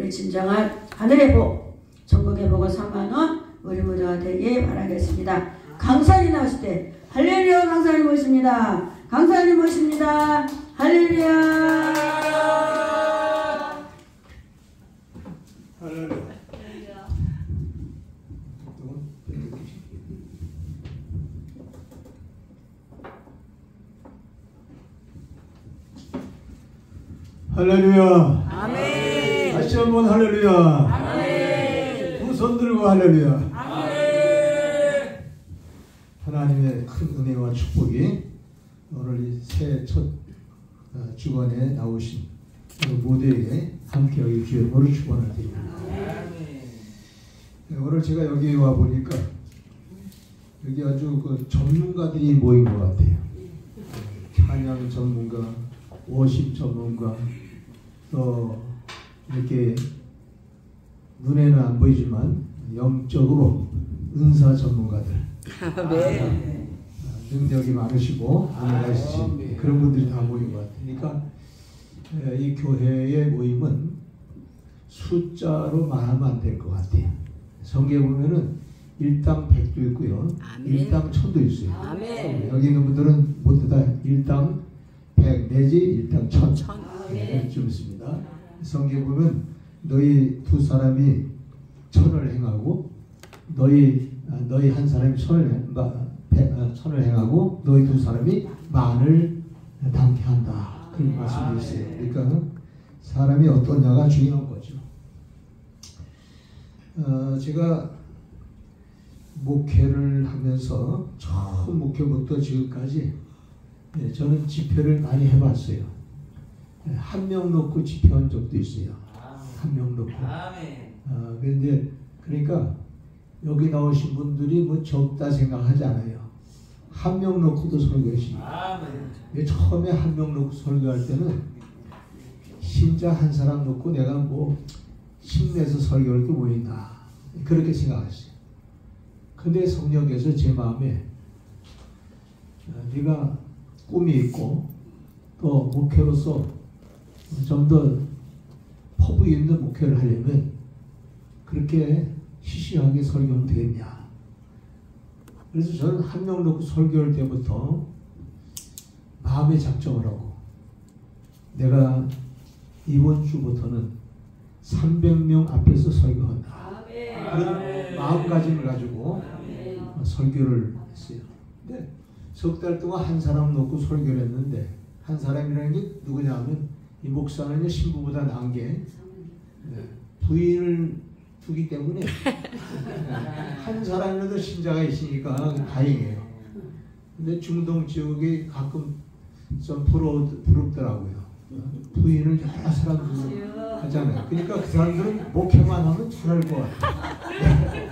우리 진정한 하늘의 복, 전국의 복을 3만원 우리 모두가 되길 바라겠습니다. 강사님 나오실 때 할렐루야. 강사님 모십니다. 강사님 모십니다. 할렐루야. 할렐루야. 할렐루야. 아멘. 다시 한번 할렐루야. 아멘. 두 손 들고 할렐루야. 아멘. 하나님의 큰 은혜와 축복이 오늘 이 새해 첫 주간에 나오신 모두에게 함께하기 주의 모를 축원을 드립니다. 오늘 제가 여기 와 보니까 여기 아주 그 전문가들이 모인 것 같아요. 찬양 전문가, 워십 전문가, 또 이렇게 눈에는 안 보이지만 영적으로 은사 전문가들, 네. 능력이 많으시고 은혜가 있으신 그런 분들이 다 모인 것 같아요. 그러니까 이 교회의 모임은 숫자로 말하면 안 될 것 같아요. 성경에 보면은 일당 백도 있고요, 일당 천도 있어요. 아멘. 여기 있는 분들은 모두 다 일당 백 내지 일당 천 좀 있습니다. 성경에 보면 너희 두 사람이 천을 행하고 너희 한 사람이 천을 행하고 너희 두 사람이 만을 담게 한다. 그런 말씀이 있어요. 그러니까 사람이 어떠냐가 중요한 거죠. 제가 목회를 하면서 처음 목회부터 지금까지 저는 집회를 많이 해봤어요. 한 명 놓고 집회한 적도 있어요. 한 명 놓고. 그런데 그러니까 여기 나오신 분들이 뭐 적다 생각하지 않아요. 한 명 놓고도 설교하십니다. 처음에 한 명 놓고 설교할 때는 신자 한 사람 놓고 내가 뭐 힘내서 설교할 게 뭐 있나 그렇게 생각했어요. 근데 성령께서 제 마음에 네가 꿈이 있고 또 목회로서 좀 더 포부 있는 목회를 하려면 그렇게 시시하게 설교하면 되겠냐. 그래서 저는 한 명 놓고 설교할 때부터 마음의 작정을 하고 내가 이번 주부터는 300명 앞에서 설교한다. 그런 마음가짐을 가지고 설교를 했어요. 근데 석 달 동안 한 사람 놓고 설교를 했는데 한 사람이라는 게 누구냐 하면 이 목사는 신부보다 나은 게 부인을 두기 때문에 한 사람이라도 신자가 있으니까 다행이에요. 근데 중동 지역이 가끔 좀 부럽더라고요. 부인을 여러 사람들이 하잖아요. 그러니까 그 사람들은 목회만 하면 잘할 것 같아요.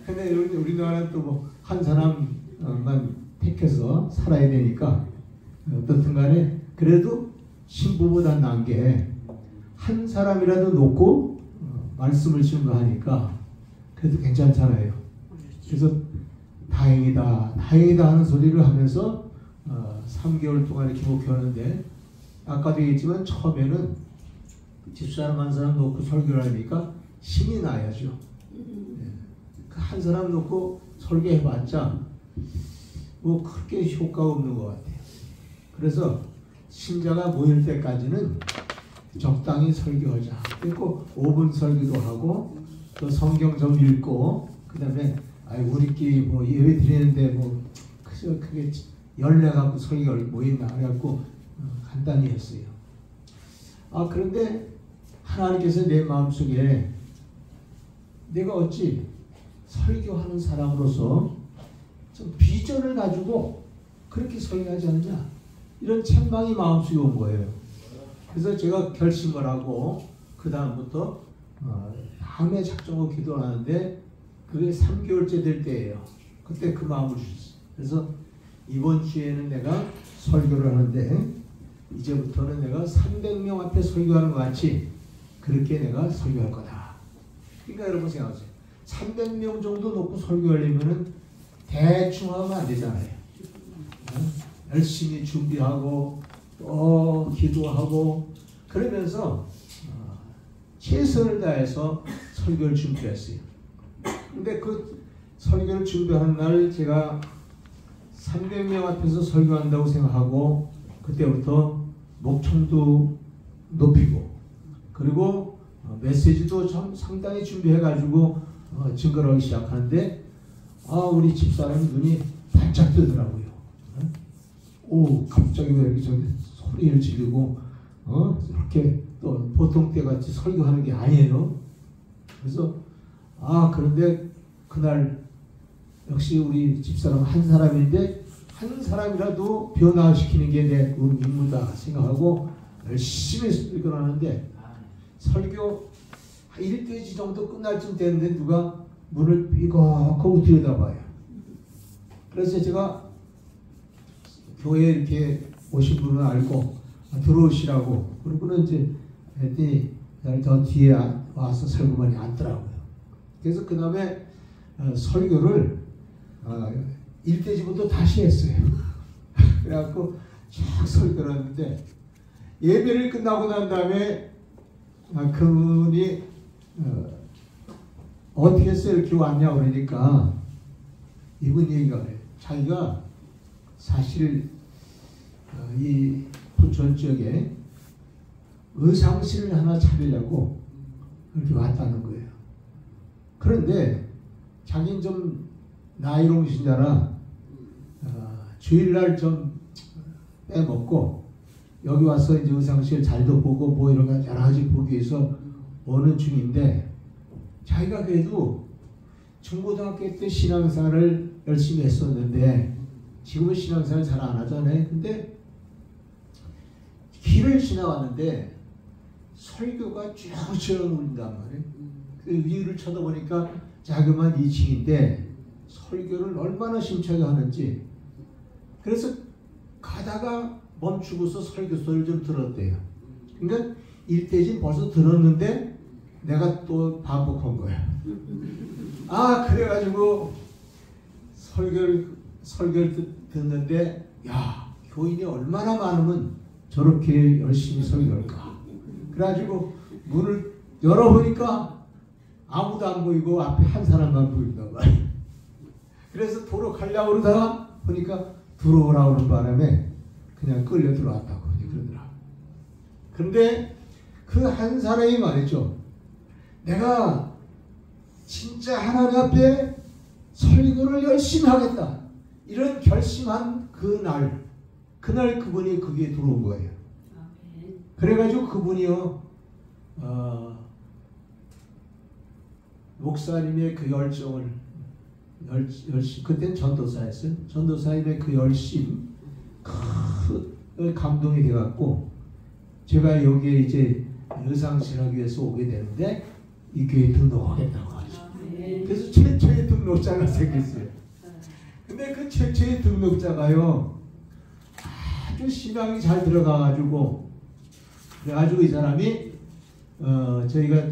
근데 우리나라는 또 뭐 한 사람만 택해서 살아야 되니까 어떻든 간에 그래도 신부보다 나은 게 한 사람이라도 놓고 말씀을 증거하니까 그래도 괜찮잖아요. 그래서 다행이다 하는 소리를 하면서 3개월 동안 이렇게 목회하는데 아까도 얘기했지만 처음에는 집사람 한 사람 놓고 설교를 하니까 힘이 나야죠. 한 사람 놓고 설교해봤자 뭐 그렇게 효과가 없는 것 같아요. 그래서 신자가 모일 때까지는 적당히 설교하자. 그리고 5분 설교도 하고 또 성경 좀 읽고 그 다음에 우리끼리 뭐 예배 드리는데 뭐 그게 열내갖고 설교를 뭐 있나 그래갖고 간단히 했어요. 그런데 하나님께서 내 마음속에 내가 어찌 설교하는 사람으로서 좀 비전을 가지고 그렇게 설교하지 않느냐 이런 책망이 마음속에 온 거예요. 그래서 제가 결심을 하고 그 다음부터 밤에 작정하고 기도를 하는데 그게 3개월째 될 때예요. 그때 그 마음을 주셨어요. 그래서 이번 주에는 내가 설교를 하는데 이제부터는 내가 300명 앞에 설교하는 것 같이 그렇게 내가 설교할 거다. 그러니까 여러분 생각하세요. 300명 정도 놓고 설교하려면 대충 하면 안 되잖아요. 열심히 준비하고 또 기도하고 그러면서 최선을 다해서 설교를 준비했어요. 근데 그 설교를 준비하는 날 제가 300명 앞에서 설교한다고 생각하고 그때부터 목청도 높이고 그리고 메시지도 좀 상당히 준비해가지고 증거를 하기 시작하는데 우리 집사람이 눈이 반짝 뜨더라고요. 오, 갑자기 왜 이렇게 소리를 지르고 이렇게 또 보통 때같이 설교하는 게 아니에요. 그래서 그런데 그날 역시 우리 집사람 한 사람인데 한 사람이라도 변화시키는 게 내 임무다 생각하고 열심히 설교를 하는데 설교 1페이지 정도 끝날 쯤 됐는데 누가 문을 삐걱하고 들여다봐요. 그래서 제가 교회에 이렇게 오신 분은 알고 들어오시라고 그러고는 이제 했더니 저 뒤에 와서 설교만이 앉더라고요. 그래서 그 다음에 설교를 1페이지부터 다시 했어요. 그래갖고 쫙 설교를 했는데 예배를 끝나고 난 다음에 그분이 어떻게 해서 이렇게 왔냐 그러니까 이분 얘기가 그래요. 자기가 사실 이 부천 지역에 의상실을 하나 차리려고 그렇게 왔다는 거예요. 그런데 자기는 좀 나이로운 신자라 주일날 좀 빼먹고 여기 와서 이제 의상실 잘도 보고 뭐 이런 거 여러 가지 보기 위해서 오는 중인데 자기가 그래도 중고등학교 때 신앙생활을 열심히 했었는데 지금은 신앙생활 잘 안 하잖아요. 근데 길을 지나갔는데 설교가 쭉 울린단 말이에요. 그 위를 쳐다보니까 자그마한 2층인데 설교를 얼마나 심차게 하는지 그래서 가다가 멈추고서 설교 소리를 좀 들었대요. 그러니까 1대진 벌써 들었는데 내가 또 반복한 거야. 그래가지고 설교를 듣는데 교인이 얼마나 많으면 저렇게 열심히 설교할까. 그래가지고 문을 열어보니까 아무도 안 보이고 앞에 한 사람만 보인단 말이야. 그래서 도로 가려고 그러다가 보니까 들어오라고 하는 바람에 그냥 끌려 들어왔다고 그러더라. 그런데 그 한 사람이 말이죠. 내가 진짜 하나님 앞에 설교를 열심히 하겠다. 이런 결심한 그날 그분이 거기에 들어온 거예요. 그래가지고 그분이요. 목사님의 그 열정을 그때는 전도사였어요. 전도사님의 그 열심 큰 감동이 돼갖고 제가 여기에 이제 의상실 하기 위해서 오게 되는데 이 교회에 등록하겠다고 하죠. 그래서 최초의 등록자가 생겼어요. 근데 그 최초의 등록자가요 아주 신앙이 잘 들어가가지고 그래가지고 이 사람이 저희가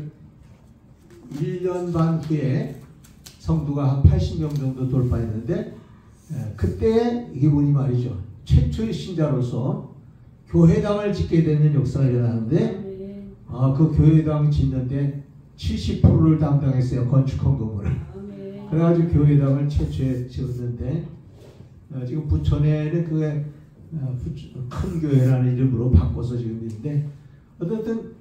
1년 반 후에 성도가 한 80명 정도 돌파했는데 그때 이분이 말이죠. 최초의 신자로서 교회당을 짓게 되는 역사가 일어나는데 그 교회당 짓는데 70%를 담당했어요. 건축한 건물을. 그래가지고 교회당을 최초에 지었는데 지금 부천에는 그게 큰 교회라는 이름으로 바꿔서 지금 있는데 어쨌든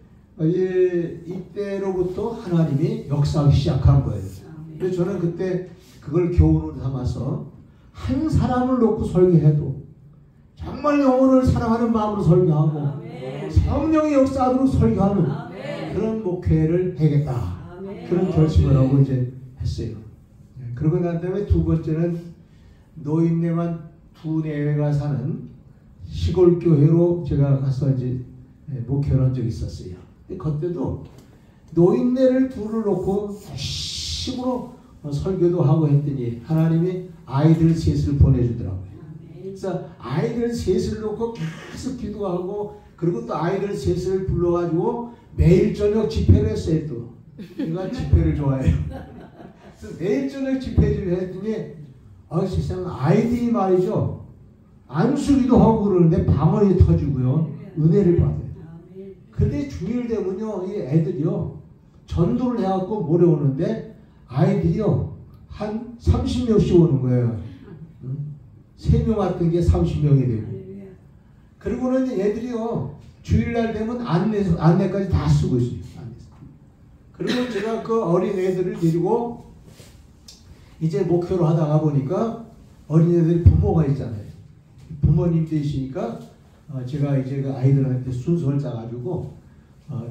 이때로부터 하나님이 역사하기 시작한 거예요. 그래서 저는 그때 그걸 교훈으로 삼아서 한 사람을 놓고 설교해도 정말 영혼을 사랑하는 마음으로 설교하고 성령의 역사하도록 설교하는 그런 목회를 해야겠다. 그런 결심을 하고 이제 했어요. 그러고 난 다음에 두 번째는 노인네만 두 내외가 사는 시골 교회로 제가 가서 이제 목회를 한 적이 있었어요. 그때도 노인네를 둘을 놓고 열심으로 설교도 하고 했더니 하나님이 아이들 셋을 보내주더라고요. 그래서 아이들 셋을 놓고 계속 기도하고 그리고 또 아이들 셋을 불러가지고 매일 저녁 집회를 했어요. 또 제가 집회를 좋아해요. 그래서 매일 저녁 집회를 했더니 세상 아이들이 말이죠. 안수기도 하고 그러는데 방언이 터지고요. 은혜를 받아요. 근데 주일 되면요, 이 애들이요 전도를 해갖고 몰려오는데 아이들이요 한 30명씩 오는 거예요. 3명 왔던 게 30명이 되고. 그리고는 얘들이요 주일날 되면 안내까지 다 쓰고 있어요. 그리고 제가 그 어린 애들을 데리고 이제 목표로 하다가 보니까 어린애들이 부모가 있잖아요. 부모님 되시니까 제가 이제 그 아이들한테 순서를 짜가지고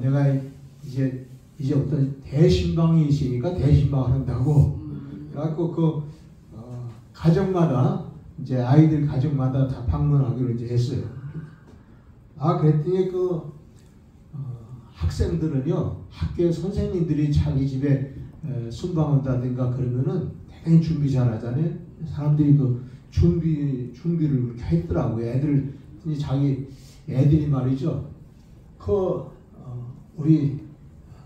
내가 이제 어떤 대신방이 있으니까 대신방을 한다고 그래갖고 그 가정마다 이제 아이들 가정마다 다 방문하기로 이제 했어요. 그랬더니 그 학생들은요 학교 선생님들이 자기 집에 순방한다든가 그러면은 대단히 준비 잘하잖아요. 사람들이 그 준비를 그렇게 했더라고요. 애들이 말이죠. 우리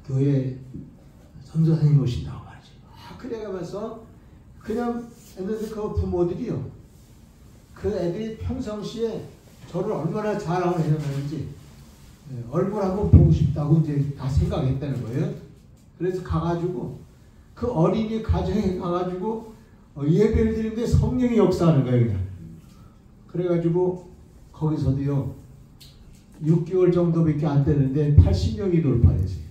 교회 선교사님 오신다고 말이죠. 그래가면서 그냥 애들 그 부모들이요. 그 애들이 평상시에 저를 얼마나 자랑을 해놨는지 얼굴 한번 보고 싶다고 이제 다 생각했다는 거예요. 그래서 가가지고 그 어린이 가정에 가가지고 예배를 드리는데 성령이 역사하는 거예요. 그냥. 그래가지고 거기서도요 6개월 정도밖에 안 되는데 80명이 돌파했어요.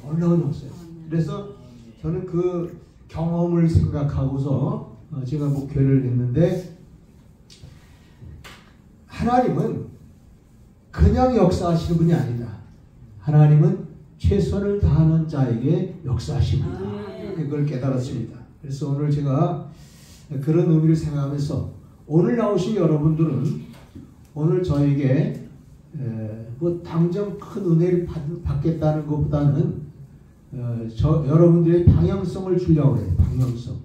올라오셨어요. 그래서 저는 그 경험을 생각하고서 제가 목회를 했는데 하나님은 그냥 역사하시는 분이 아니다. 하나님은 최선을 다하는 자에게 역사하십니다. 그걸 깨달았습니다. 그래서 오늘 제가 그런 의미를 생각하면서 오늘 나오신 여러분들은 오늘 저에게 뭐 당장 큰 은혜를 받겠다는 것보다는 여러분들의 방향성을 주려고 해요. 방향성.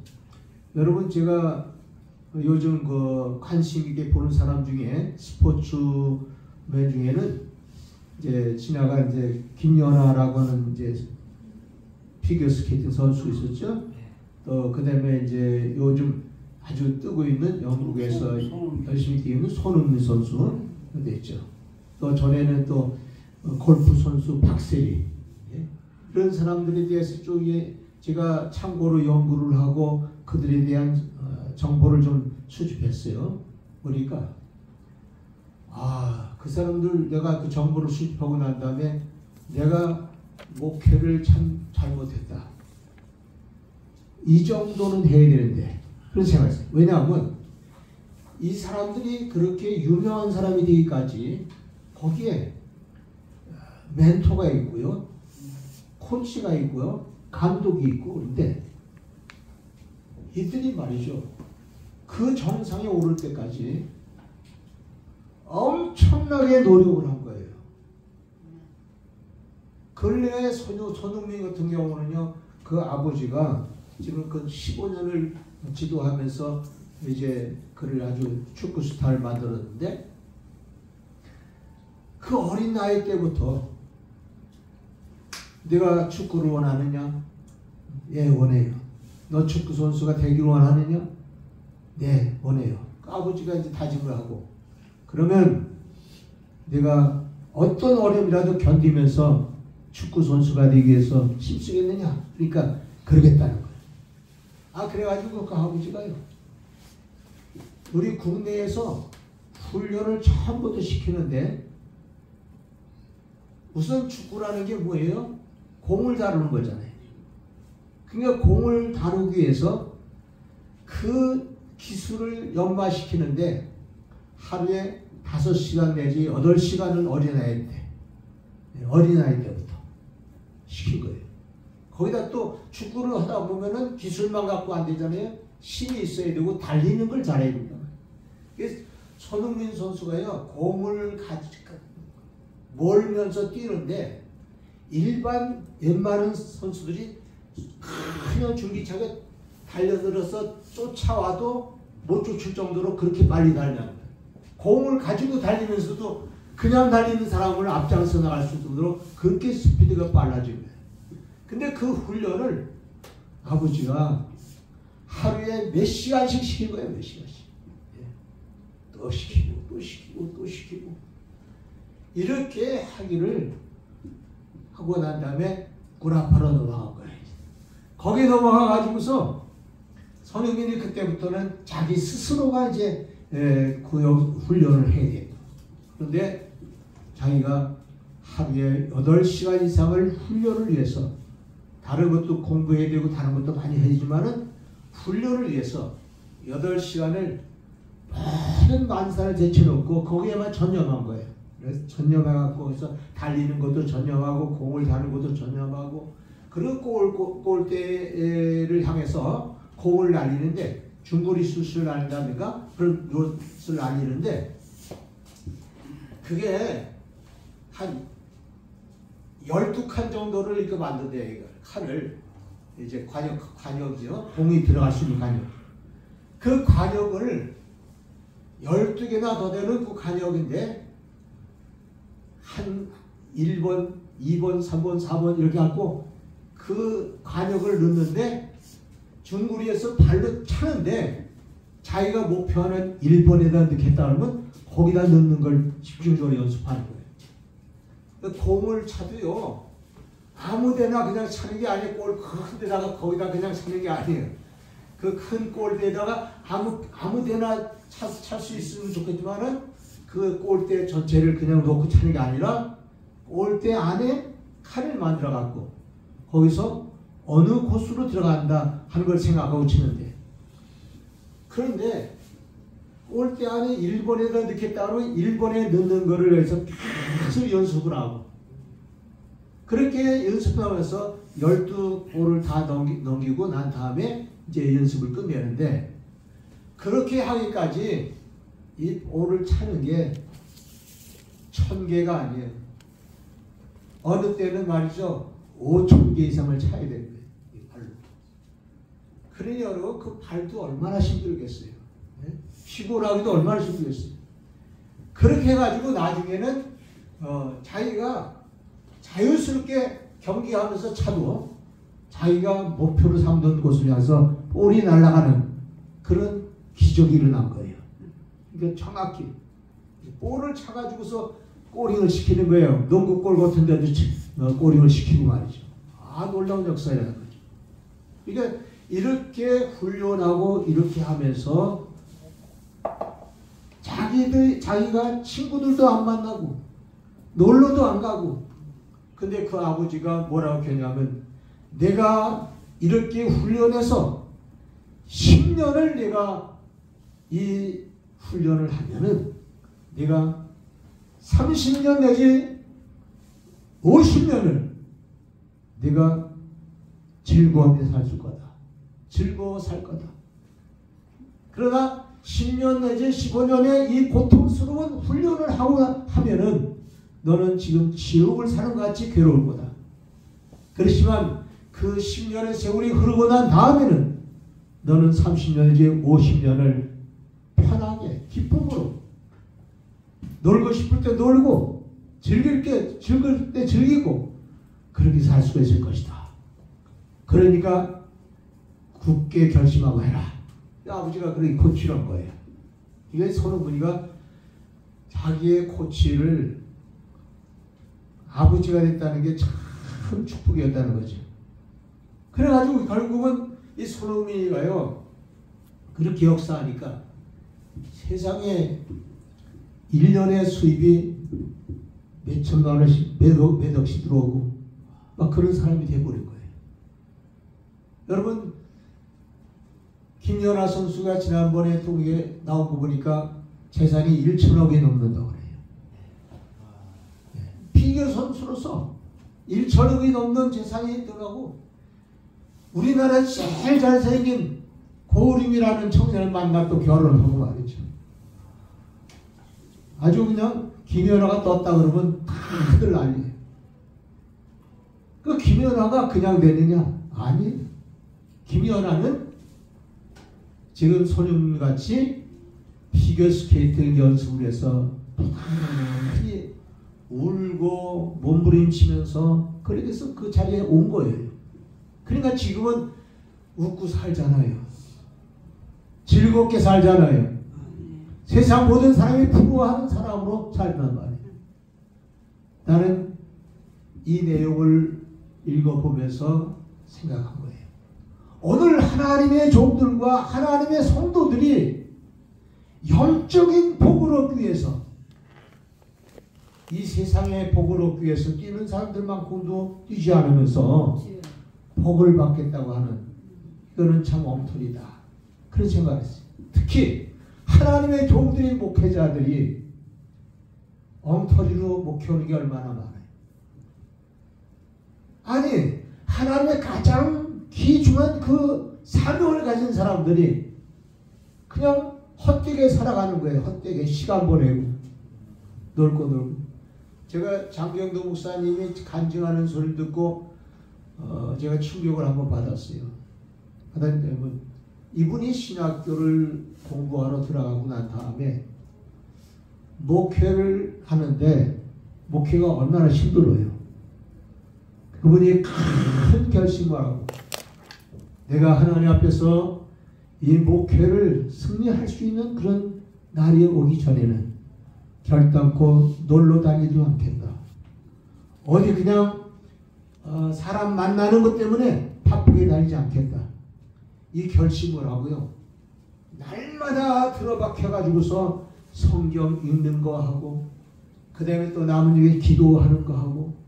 여러분 제가 요즘 그 관심 있게 보는 사람 중에 스포츠맨 중에는 이제 지나간 이제 김연아라고 하는 이제 피겨스케이팅 선수 있었죠. 또 그다음에 이제 요즘 아주 뜨고 있는 영국에서 열심히 뛰는 손흥민 선수 됐죠. 또 전에는 또 골프 선수 박세리 이런 사람들에 대해서 쭉 제가 참고로 연구를 하고 그들에 대한 정보를 좀 수집했어요. 보니까 그 사람들 내가 그 정보를 수집하고 난 다음에 내가 목회를 참 잘못했다. 이 정도는 해야 되는데 그런 생각했어요. 왜냐하면 이 사람들이 그렇게 유명한 사람이 되기까지 거기에 멘토가 있고요. 코치가 있고요. 감독이 있고 그런데 이들이 말이죠. 그 정상에 오를 때까지 엄청나게 노력을 한 거예요. 근래에 손흥민 같은 경우는요. 그 아버지가 지금 그 15년을 지도하면서 이제 그를 아주 축구 스타를 만들었는데 그 어린 나이 때부터 내가 축구를 원하느냐? 예, 원해요. 너 축구 선수가 되기를 원하느냐? 네, 원해요. 그 아버지가 이제 다짐을 하고 그러면 내가 어떤 어려움이라도 견디면서 축구 선수가 되기 위해서 힘쓰겠느냐? 그러니까 그러겠다는 거예요. 그래가지고 그 아버지가요. 우리 국내에서 훈련을 처음부터 시키는데 우선 축구라는 게 뭐예요? 공을 다루는 거잖아요. 그러니까 공을 다루기 위해서 그 기술을 연마시키는데 하루에 5시간 내지 8시간은 어린아이 때부터 시킨 거예요. 거기다 또 축구를 하다 보면은 기술만 갖고 안 되잖아요. 힘이 있어야 되고 달리는 걸 잘해야 된다. 그래서 손흥민 선수가요 공을 몰면서 뛰는데 일반 웬만한 선수들이 그냥 줄기차게 달려들어서 쫓아와도 못 쫓을 정도로 그렇게 빨리 달리는 거예요. 공을 가지고 달리면서도 그냥 달리는 사람을 앞장서 나갈 수 있도록 그렇게 스피드가 빨라진 거예요. 근데 그 훈련을 아버지가 하루에 몇 시간씩 시킨 거예요. 몇 시간씩. 또 시키고 또 시키고 또 시키고 이렇게 하기를 하고 난 다음에 구라파로 넘어간 거예요. 거기 넘어가 가지고서 손흥민이 그때부터는 자기 스스로가 이제 구역 훈련을 해야 돼요. 그런데 자기가 하루에 8시간 이상을 훈련을 위해서, 다른 것도 공부해야 되고 다른 것도 많이 해야지만은 훈련을 위해서 8시간을 모든 만사를 제쳐놓고 거기에만 전념한 거예요. 그래서 전념해갖고 그래서 달리는 것도 전념하고 공을 다는 것도 전념하고, 그리고 골대를 향해서 공을 날리는데, 중거리 슛을 날린다든가 그런 것을 날리는데, 그게 한 12칸 정도를 이렇게 만든대요. 이거 칸을 이제 관역이죠. 공이 들어갈 수 있는 관역. 그 관역을 12개나 더 되는 그 관역인데, 한 1번, 2번, 3번, 4번 이렇게 갖고 그 관역을 넣는데, 중거리에서 발로 차는데 자기가 목표하는 1번에다 넣겠다 그러면 거기다 넣는 걸 집중적으로 연습하는 거예요. 공을 차도요, 아무데나 그냥 차는 게 아니에요. 골 큰 데다가 거기다 그냥 차는 게 아니에요. 그 큰 골대에다가 아무데나 찰 수 있으면 좋겠지만은 그 골대 전체를 그냥 놓고 차는 게 아니라 골대 안에 칸을 만들어 갖고 거기서 어느 코스로 들어간다 하는 걸 생각하고 치는데, 그런데 골대 안에 1번에다 넣겠다 그러면 1번에 넣는 거를 해서 계속 연습을 하고, 그렇게 연습하면서 12골을 다 넘기고 난 다음에 이제 연습을 끝내는데, 그렇게 하기까지 이 볼을 차는 게 1000개가 아니에요. 어느 때는 말이죠, 5000개 이상을 차야 되는 거예요. 이 발로. 그러니 여러분, 그 발도 얼마나 힘들겠어요. 피고라기도 얼마나 힘들겠어요. 그렇게 해가지고 나중에는 자기가 자유스럽게 경기하면서 차도 자기가 목표로 삼던 곳을 향해서 볼이 날아가는 그런 기적이 일어난 거예요. 그러니까 정확히 볼을 차가지고서 꼬링을 시키는 거예요. 농구골 같은 데도 꼬링을 시키고 말이죠. 놀라운 역사라는 거죠. 그러니까 이렇게 훈련하고 이렇게 하면서 자기가 친구들도 안 만나고 놀러도 안 가고, 근데 그 아버지가 뭐라고 했냐면, 내가 이렇게 훈련해서 10년을 내가 이 훈련을 하면은 내가 30년 내지 50년을 내가 즐거움에 살 거다. 즐거워 살 거다. 그러나 10년 내지 15년의 이 고통스러운 훈련을 하고 하면은 너는 지금 지옥을 사는 것 같이 괴로울 거다. 그렇지만 그 10년의 세월이 흐르고 난 다음에는 너는 30년 내지 50년을 편하게 기쁨으로 놀고 싶을 때 놀고 즐길 때 즐기고 그렇게 살 수가 있을 것이다. 그러니까 굳게 결심하고 해라. 아버지가 그렇게 코치를 한 거예요. 이게 손흥민이가 자기의 코치를 아버지가 됐다는 게 참 축복이었다는 거죠. 그래가지고 결국은 이 손흥민이가요, 그렇게 역사하니까 세상에 1년의 수입이 몇천만 원씩 몇 억씩 들어오고 막 그런 사람이 돼버린 거예요. 여러분, 김연아 선수가 지난번에 통계에 나온 거 보니까 재산이 1천억이 넘는다고 그래요. 피겨 선수로서 1천억이 넘는 재산이 있더라고. 우리나라 제일 잘생긴 고우림이라는 청년을 만나또 결혼하고 말이죠. 아주 그냥 김연아가 떴다 그러면 다들 난리예요. 그 김연아가 그냥 되느냐? 아니, 김연아는 지금 손흥민같이 피겨스케이팅 연습을 해서 많이 울고 몸부림치면서 그렇게 해서 그 자리에 온 거예요. 그러니까 지금은 웃고 살잖아요. 즐겁게 살잖아요. 세상 모든 사람이 부러워하는 사람으로 살단 말이에요. 나는 이 내용을 읽어보면서 생각한 거예요. 오늘 하나님의 종들과 하나님의 성도들이 영적인 복을 얻기 위해서, 이 세상의 복을 얻기 위해서 뛰는 사람들만큼도 뛰지 않으면서 복을 받겠다고 하는, 이거는 참 엉터리다, 그런 생각을 했어요. 특히 하나님의 종들인 목회자들이 엉터리로 목회하는 게 얼마나 많아요. 아니, 하나님의 가장 귀중한 그 사명을 가진 사람들이 그냥 헛되게 살아가는 거예요. 헛되게 시간 보내고 놀고. 제가 장경도 목사님이 간증하는 소리를 듣고 제가 충격을 한번 받았어요. 받았는데 이분이 신학교를 공부하러 들어가고 난 다음에 목회를 하는데 목회가 얼마나 힘들어요. 그분이 큰 결심을 하고, 내가 하나님 앞에서 이 목회를 승리할 수 있는 그런 날이 오기 전에는 결단코 놀러 다니지도 않겠다. 어디 그냥 사람 만나는 것 때문에 바쁘게 다니지 않겠다. 이 결심을 하고요. 날마다 들어박혀가지고서 성경 읽는 거 하고, 그 다음에 또 남은 중에 기도하는 거 하고,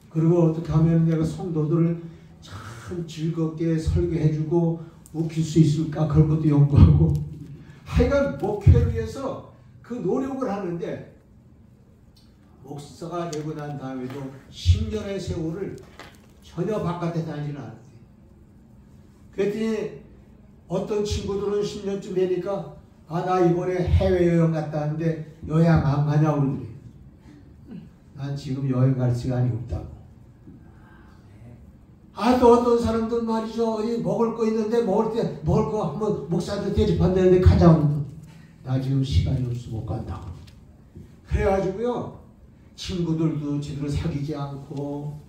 그리고 어떻게 하면 내가 성도들을 참 즐겁게 설교해주고 웃길 수 있을까, 그런 것도 연구하고, 하여간 목회를 위해서 그 노력을 하는데, 목사가 되고 난 다음에도 10년의 세월을 전혀 바깥에 다니지는 않았어요. 그랬더니 어떤 친구들은 10년쯤 되니까 나 이번에 해외여행 갔다 왔는데 여행 안 가냐고 그러더래. 난 지금 여행 갈 시간이 없다고. 또 어떤 사람들 말이죠. 어디 먹을 거 있는데 먹을 거 한번 목사한테 대접한다는데 가자고. 나 지금 시간이 없어 못 간다고. 그래가지고요. 친구들도 제대로 사귀지 않고,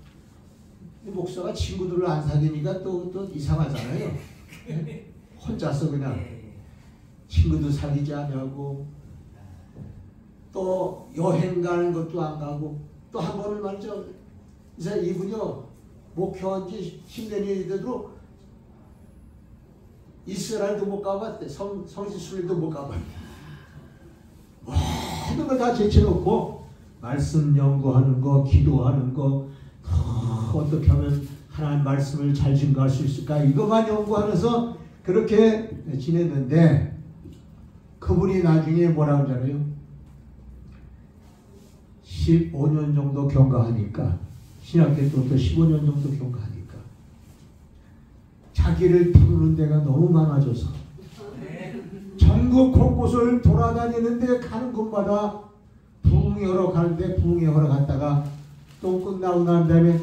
목사가 친구들을 안 사귀니까 또 이상하잖아요. 혼자서 그냥 친구도 사귀지 않냐고, 또 여행 가는 것도 안 가고, 또 한 번은 말이죠. 이분이요. 목회한 지 10년이 돼도 이스라엘도 못 가봤대. 성지순례도 못 가봤대. 모든 걸 다 제쳐놓고 말씀 연구하는 거, 기도하는 거, 어떻게 하면 하나님 말씀을 잘 증거할 수 있을까, 이것만 연구하면서 그렇게 지냈는데, 그분이 나중에 뭐라고 하잖아요. 15년 정도 경과하니까, 신학교 때부터 15년 정도 경과하니까 자기를 부르는 데가 너무 많아져서 전국 곳곳을 돌아다니는데, 가는 곳마다 부흥회하러 가는데 부흥회하러 갔다가 또 끝나고 난 다음에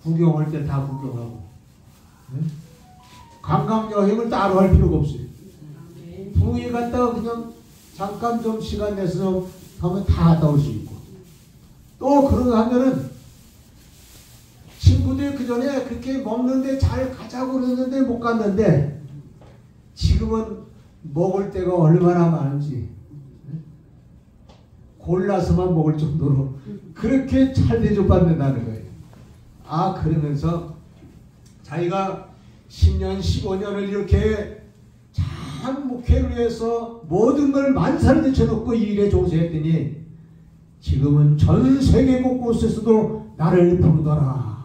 구경할 때 다 구경하고, 관광여행을 따로 할 필요가 없어요. 부흥회 갔다가 그냥 잠깐 좀 시간 내서 하면 다 갔다 올 수 있고, 또 그러고 하면은 친구들 그 전에 그렇게 먹는데 잘 가자고 그랬는데 못 갔는데, 지금은 먹을 때가 얼마나 많은지 골라서만 먹을 정도로 그렇게 잘 대접받는다는 거예요. 그러면서 자기가 10년, 15년을 이렇게 참 목회를 위해서 모든 걸 만사를 제쳐놓고 이 일에 종사했더니, 지금은 전 세계 곳곳에서도 나를 부르더라.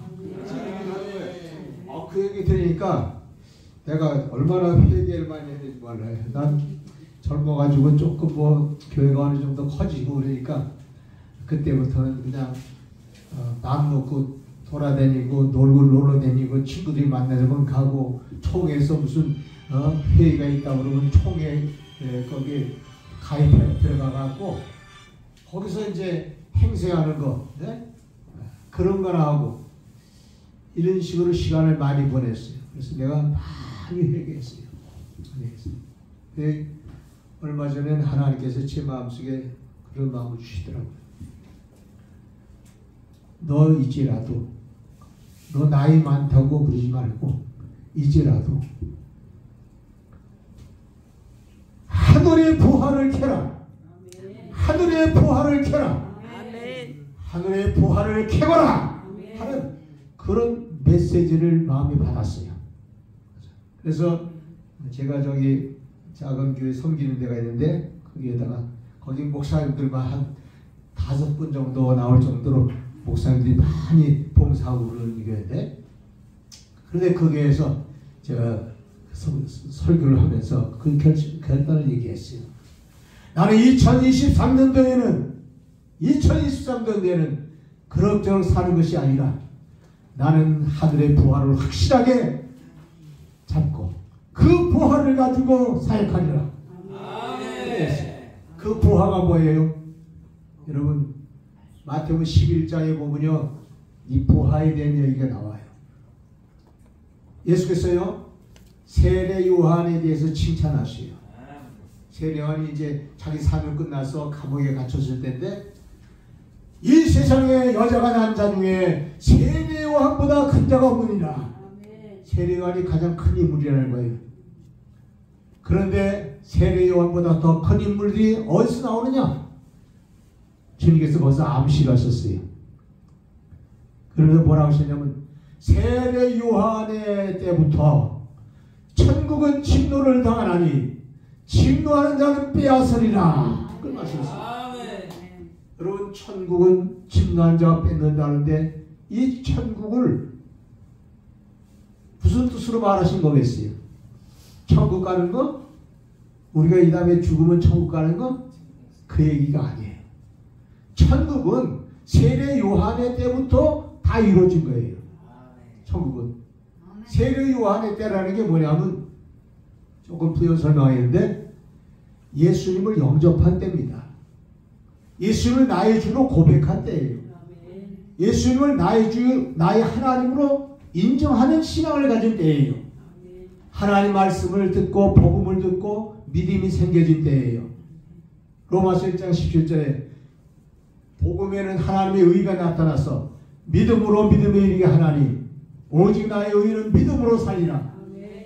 그 얘기 들으니까 내가 얼마나 회개를 많이 했는지 몰라요. 난 젊어가지고 조금 교회가 어느 정도 커지고 그러니까 그때부터는 그냥 마음 놓고 돌아다니고 놀러 다니고, 친구들이 만나자면 가고, 총회에서 무슨 회의가 있다 그러면 총회 거기 가입해 들어가갖고 거기서 이제 행세하는 거, 그런 거나 하고, 이런 식으로 시간을 많이 보냈어요. 그래서 내가 많이 회개했어요. 얼마 전에는 하나님께서 제 마음속에 그런 마음을 주시더라고요. 너 이제라도, 너 나이 많다고 그러지 말고 이제라도 하늘의 부활을 켜라. 하늘의 부활을 켜라. 하늘의 부활을 켜거라 하는 그 그런 메시지를 마음에 받았어요. 그래서 제가 저기 작은 교회 섬기는 데가 있는데 거기에다가 거기 목사님들만 한 5분 정도 나올 정도로 목사님들이 많이 봉사하고 그러는 교회인데, 그런데 거기에서 제가 설교를 하면서 그 결단을 얘기했어요. 나는 2023년도에는 그럭저럭 사는 것이 아니라 나는 하늘의 부활을 확실하게 잡고 그 부활을 가지고 사역하리라. 그 부활가 뭐예요? 여러분 마태복음 11장에 보면요, 이 부활에 대한 얘기가 나와요. 예수께서요 세례 요한에 대해서 칭찬하셔요. 세례 요한이 이제 자기 사명 끝나서 감옥에 갇혔을 때인데, 이 세상에 여자가 난 자 중에 세례 요한보다 큰 자가 없느니라. 세례 요한이 가장 큰 인물이라는 거예요. 그런데 세례 요한보다 더 큰 인물들이 어디서 나오느냐? 주님께서 벌써 암시하셨어요. 그러면서 뭐라고 하셨냐면, 세례 요한의 때부터 천국은 진노를 당하나니 진노하는 자는 빼앗으리라. 그 말씀이었어요. 여러분 천국은 진노하는 자가 뺏는다는데, 이 천국을 무슨 뜻으로 말하신 거겠어요? 천국 가는 거? 우리가 이 다음에 죽으면 천국 가는 거? 그 얘기가 아니에요. 천국은 세례 요한의 때부터 다 이루어진 거예요. 천국은. 세례 요한의 때라는 게 뭐냐면, 조금 부연 설명하겠는데, 예수님을 영접한 때입니다. 예수님을 나의 주로 고백한 때예요. 예수님을 나의 주, 나의 하나님으로 인정하는 신앙을 가진 때예요. 하나님 말씀을 듣고 복음을 듣고 믿음이 생겨진 때예요. 로마서 1장 17절에 복음에는 하나님의 의가 나타나서 믿음으로 믿음에 이르게 하나니 오직 나의 의는 믿음으로 살리라.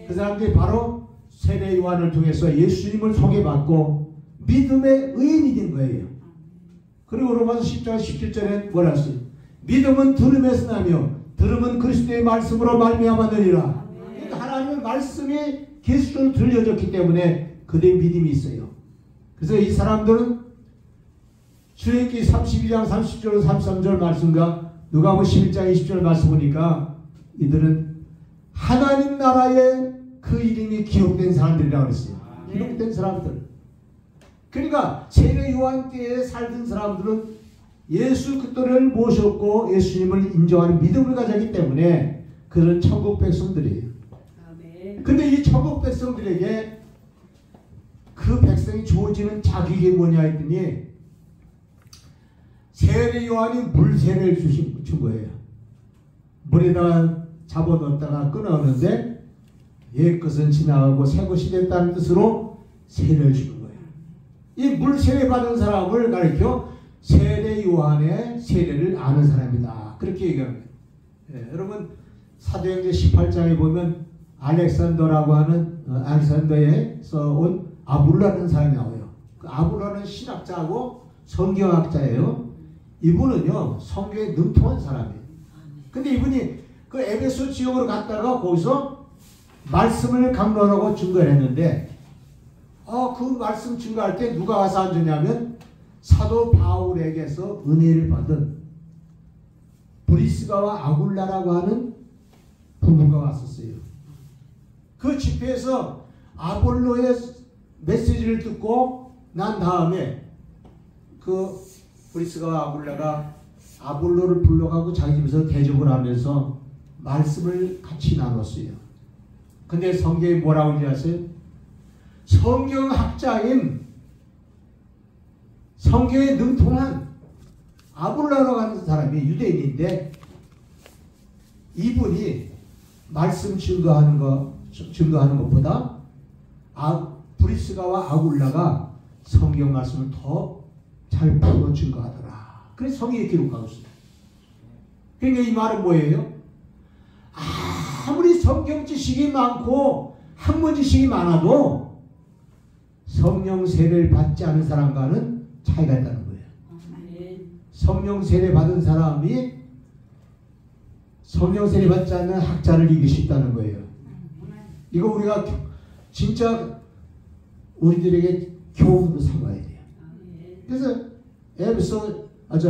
그 사람들이 바로 세례 요한을 통해서 예수님을 소개받고 믿음의 의인이 된 거예요. 그리고 로마서 10장 17절에 뭐라 했어요? 믿음은 들음에서 나며 들음은 그리스도의 말씀으로 말미암았느니라. 그러니까 하나님의 말씀이 계시로 들려졌기 때문에 그들의 믿음이 있어요. 그래서 이 사람들은 출애굽기 32장 30절 33절 말씀과 누가복음 11장 20절 말씀 보니까 이들은 하나님 나라에 그 이름이 기록된 사람들이라고 그랬어요. 기록된 사람들. 그러니까 세례 요한 때에 살던 사람들은 예수 그리스도를 모셨고 예수님을 인정하는 믿음을 가졌기 때문에 그런 천국 백성들이에요. 근데 이 천국 백성들에게 그 백성이 주어지는 자격이 뭐냐 했더니, 세례 요한이 물세례를 준 거예요. 물에다가 잡아넣었다가 끊어오는데 옛 것은 지나가고 새 것이 됐다는 뜻으로 세례를 주는 거예요. 이 물세례 받은 사람을 가리켜 세례 요한의 세례를 아는 사람이다. 그렇게 얘기하는 거예요. 예, 여러분 사도행전 18장에 보면 알렉산더라고 하는 알렉산더에서 온 아불라는 사람이 나와요. 그 아불라는 신학자하고 성경학자예요. 이분은요 성경에 능통한 사람이에요. 근데 이분이 그 에베소 지역으로 갔다가 거기서 말씀을 강론하고 증거를 했는데, 그 말씀 증거할 때 누가 와서 앉았냐면 사도 바울에게서 은혜를 받은 브리스가와 아굴라라고 하는 부부가 왔었어요. 그 집회에서 아볼로의 메시지를 듣고 난 다음에 그 브리스가와 아굴라가 아볼로를 불러가고 자기 집에서 대접을 하면서 말씀을 같이 나눴어요. 근데 성경에 뭐라고 하는지 아세요? 성경학자인 성경에 능통한 아볼로라고 하는 사람이 유대인인데, 이분이 말씀 증거하는 것보다 브리스가와 아굴라가 성경 말씀을 더 잘 풀어 증거하더라. 그래서 성경에 기록하고 있어요. 그러니까 이 말은 뭐예요? 아무리 성경 지식이 많고 학문 지식이 많아도 성령 세례를 받지 않은 사람과는 차이가 있다는 거예요. 성령 세례 받은 사람이 성령 세례 받지 않는 학자를 이길 수 있다는 거예요. 이거 우리가 진짜 우리들에게 교훈으로 삼아야 돼요. 그래서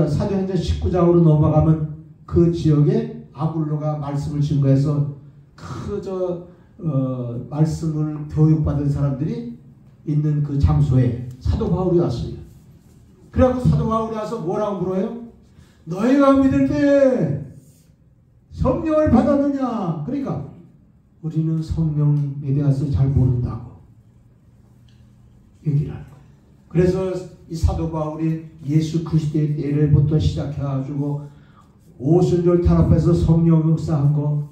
사도행전 19장으로 넘어가면 그 지역에 아볼로가 말씀을 증거해서 말씀을 교육받은 사람들이 있는 그 장소에 사도 바울이 왔어요. 그래갖고 사도 바울이 와서 뭐라고 물어요? 너희가 믿을 때 성령을 받았느냐? 그러니까 우리는 성령에 대해서 잘 모른다고 얘기를 하는 거예요. 그래서 이 사도 바울이 예수 그리스도의 때를부터 시작해가지고 오순절 탄압해서 성령 역사한 거,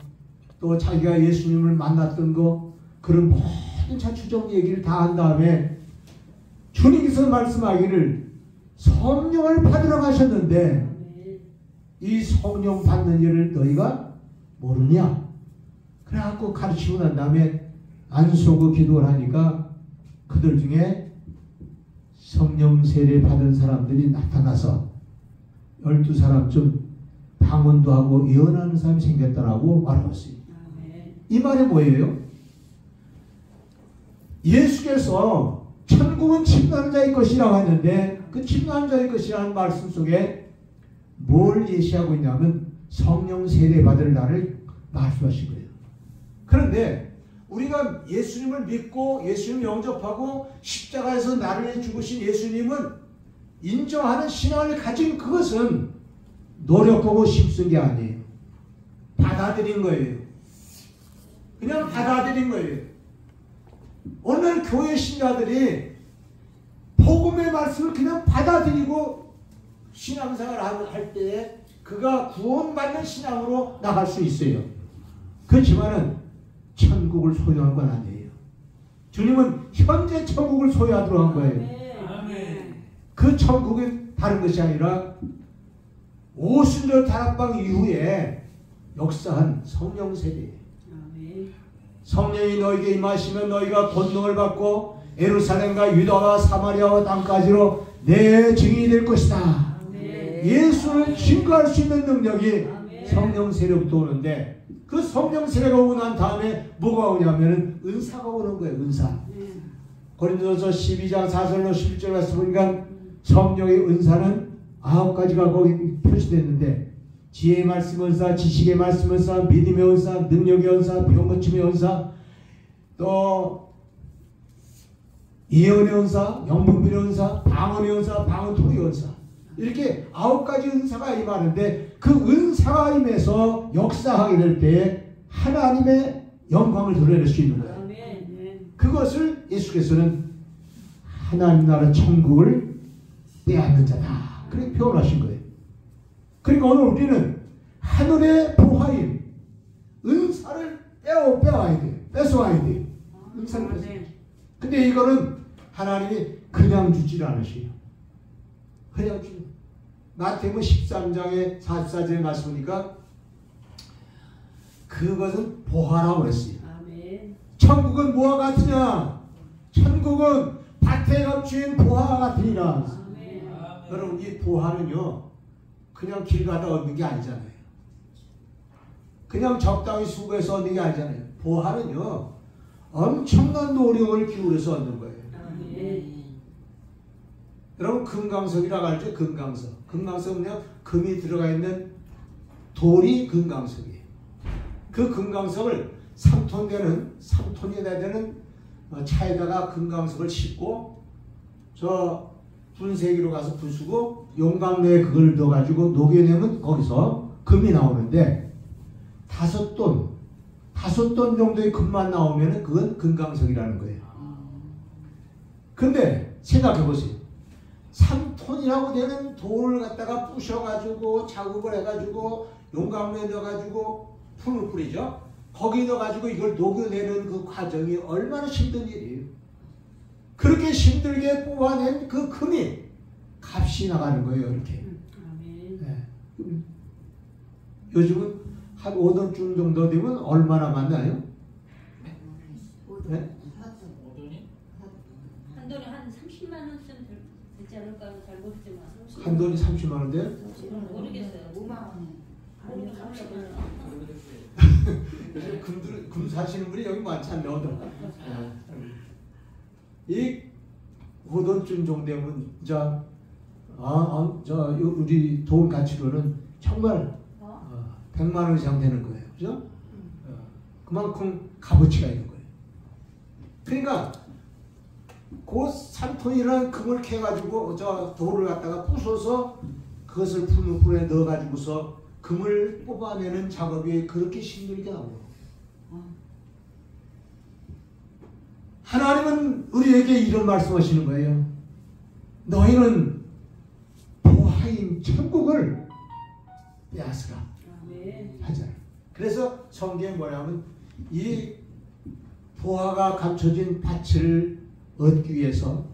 또 자기가 예수님을 만났던 거, 그런 모든 자추적 얘기를 다 한 다음에 주님께서 말씀하기를 성령을 받으러 가셨는데 이 성령 받는 일을 너희가 모르냐? 그래갖고 가르치고 난 다음에 안수고 기도를 하니까 그들 중에 성령 세례 받은 사람들이 나타나서 12사람쯤 방언도 하고 예언하는 사람이 생겼다라고 말했어요. 이 말이 뭐예요? 예수께서 천국은 침노하는 자의 것이라고 했는데 그 침노하는 자의 것이라는 말씀 속에 뭘 예시하고 있냐면 성령 세례 받을 날을 말씀하신 거예요. 그런데 우리가 예수님을 믿고 예수님을 영접하고 십자가에서 나를 위해 죽으신 예수님은 인정하는 신앙을 가진 그것은 노력하고 힘쓴 게 아니에요. 받아들인 거예요. 그냥 받아들인 거예요. 오늘 교회 신자들이 복음의 말씀을 그냥 받아들이고 신앙생활을 할 때에 그가 구원받는 신앙으로 나갈 수 있어요. 그렇지만은 천국을 소유한 건 아니에요. 주님은 현재 천국을 소유하도록 한 거예요. 아멘. 그 천국은 다른 것이 아니라 오순절 다락방 이후에 역사한 성령 세례예요. 성령이 너에게 임하시면 너희가 권능을 받고 예루살렘과 유다와 사마리아와 땅까지로 내 증인이 될 것이다. 예수를 증거할 수 있는 능력이 성령 세례부터 오는데 그 성령 세례가 오고 난 다음에 뭐가 오냐면 은사가 오는 거예요. 은사. 고린도서 12장 4절로 11절 말씀 보니까 성령의 은사는 9가지가 거기 표시됐는데 지혜의 말씀 은사, 지식의 말씀 은사, 믿음의 은사, 능력의 은사, 병 고침의 은사, 또 예언의 은사, 영분별의 은사, 방언의 은사, 방언 통의 은사, 이렇게 9가지 은사가 임하는데 그 은사가 임해서 역사하게 될 때 하나님의 영광을 드러낼 수 있는 거예요. 그것을 예수께서는 하나님 나라 천국을 빼앗는 자다, 그렇게 표현하신 거예요. 그러니까 오늘 우리는 하늘의 보화인 은사를 빼와야 돼요. 뺏어와야 돼요. 은사를 뺏어와야 돼요. 근데 이거는 하나님이 그냥 주질 않으셔요. 그냥 주는. 마태복음 13장에 44절에 말씀하니까 그것은 보화라고 그랬어요. 아멘. 천국은 뭐와 같으냐? 천국은 밭에 감추인 보화와 같으니라. 아멘. 여러분, 이 보화는요 그냥 길 가다 얻는 게 아니잖아요. 그냥 적당히 수고해서 얻는 게 아니잖아요. 보화는요 엄청난 노력을 기울여서 얻는 거예요. 여러분, 금강석이라고 알죠? 금강석. 금강석은요 금이 들어가 있는 돌이 금강석이에요. 그 금강석을 3톤이나 되는 차에다가 금강석을 싣고 저 분쇄기로 가서 부수고 용광로에 그걸 넣어가지고 녹여내면 거기서 금이 나오는데 5톤 정도의 금만 나오면 그건 금강석이라는 거예요. 근데 생각해보세요. 3톤이라고 되는 돌을 갖다가 부셔가지고 작업을 해가지고 용광로에 넣어가지고 풀을 뿌리죠. 거기 넣어가지고 이걸 녹여내는 그 과정이 얼마나 힘든 일이에요. 그렇게 힘들게 뽑아낸 그 금이 값이 나가는 거예요. 이렇게. 네. 요즘은 한 5톤쯤 정도 되면 얼마나 맞나요? 네? 한 돈에 한 30만 원쯤 되지 않을까 잘 모르지만. 한 돈이 30만 원대요? 모르겠어요. 5만 원. 요즘 금 사시는 분이 여기 많잖아요. 이 고돈쯤 정도 되면 우리 돈 가치로는 정말 100만 원 이상 되는 거예요. 그죠? 그만큼 값어치가 있는 거예요. 그러니까 그 3톤이라는 금을 캐가지고 돌을 갖다가 부숴서 그것을 풀무풀에 넣어가지고서 금을 뽑아내는 작업이 그렇게 힘들더라고요. 하나님은 우리에게 이런 말씀하시는 거예요. 너희는 보화인 천국을 빼앗으라 하잖아요. 그래서 성경에 뭐냐면 이 보화가 감춰진 밭을 얻기 위해서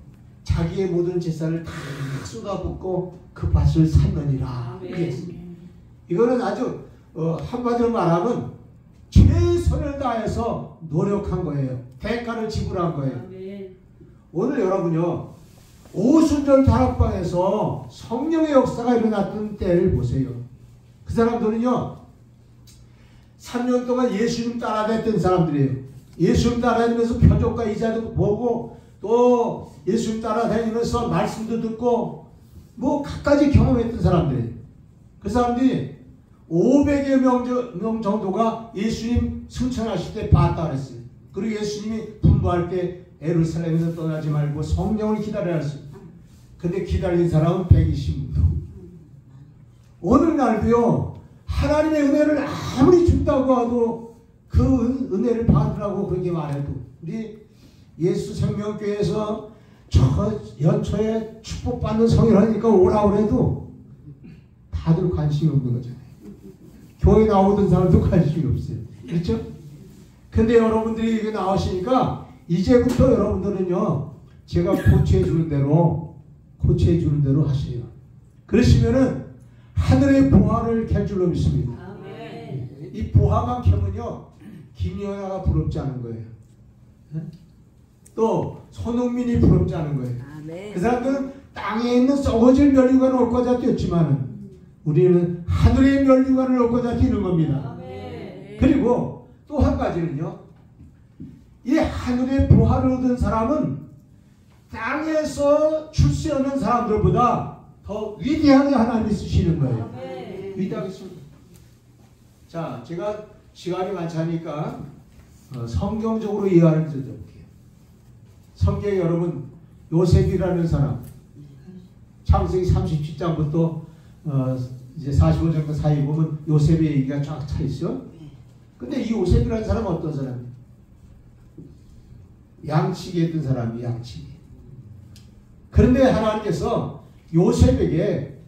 자기의 모든 재산을 다 쏟아붓고 그 밭을 샀느니라. 이거는 아주 한마디로 말하면 최선을 다해서 노력한 거예요. 대가를 지불한 거예요. 오늘 여러분요, 오순절 다락방에서 성령의 역사가 일어났던 때를 보세요. 그 사람들은요 3년 동안 예수님 따라다녔던 사람들이에요. 예수님 따라다니면서 표적과 이자도 보고 또 예수님 따라다니면서 말씀도 듣고 뭐 갖가지 경험했던 사람들이에요. 그 사람들이 500여 명 정도가 예수님 승천하실 때 봤다 그랬어요. 그리고 예수님이 분부할 때 예루살렘에서 떠나지 말고 성령을 기다려야 했어요. 근데 기다린 사람은 120명. 오늘날도요 하나님의 은혜를 아무리 준다고 하도 그 은혜를 받으라고 그렇게 말해도 우리 예수 생명교회에서 저 연초에 축복받는 성이라니까 오라고 해도 다들 관심이 없는 거잖아요. 교회 나오던 사람도 관심이 없어요. 그렇죠? 근데 여러분들이 이게 나오시니까 이제부터 여러분들은요 제가 코치해 주는 대로 하세요. 그러시면은 하늘의 보화를 캘 줄로 믿습니다. 아멘. 이 보화만 캐면요 김연아가 부럽지 않은 거예요. 또 손흥민이 부럽지 않은 거예요. 아멘. 그 사람들은 땅에 있는 썩어질 면류관을 얻고자 뛰었지만은 우리는 하늘의 면류관을 얻고자 뛰는 겁니다. 아멘. 그리고 또 한 가지는요, 이 하늘의 보화를 얻은 사람은 땅에서 출세하는 사람들보다 더 위대하게 하나님이 쓰시는 거예요. 아멘. 위대하게 쓰십니다. 자, 제가 시간이 많지 않으니까 성경적으로 이해를 드려볼게요. 성경에 여러분 요셉이라는 사람 창세기 37장부터 이제 45장 사이 보면 요셉의 얘기가 쫙 차 있어요. 근데 이 요셉이라는 사람은 어떤 사람이에요? 양치기 했던 사람이에요. 양치기. 그런데 하나님께서 요셉에게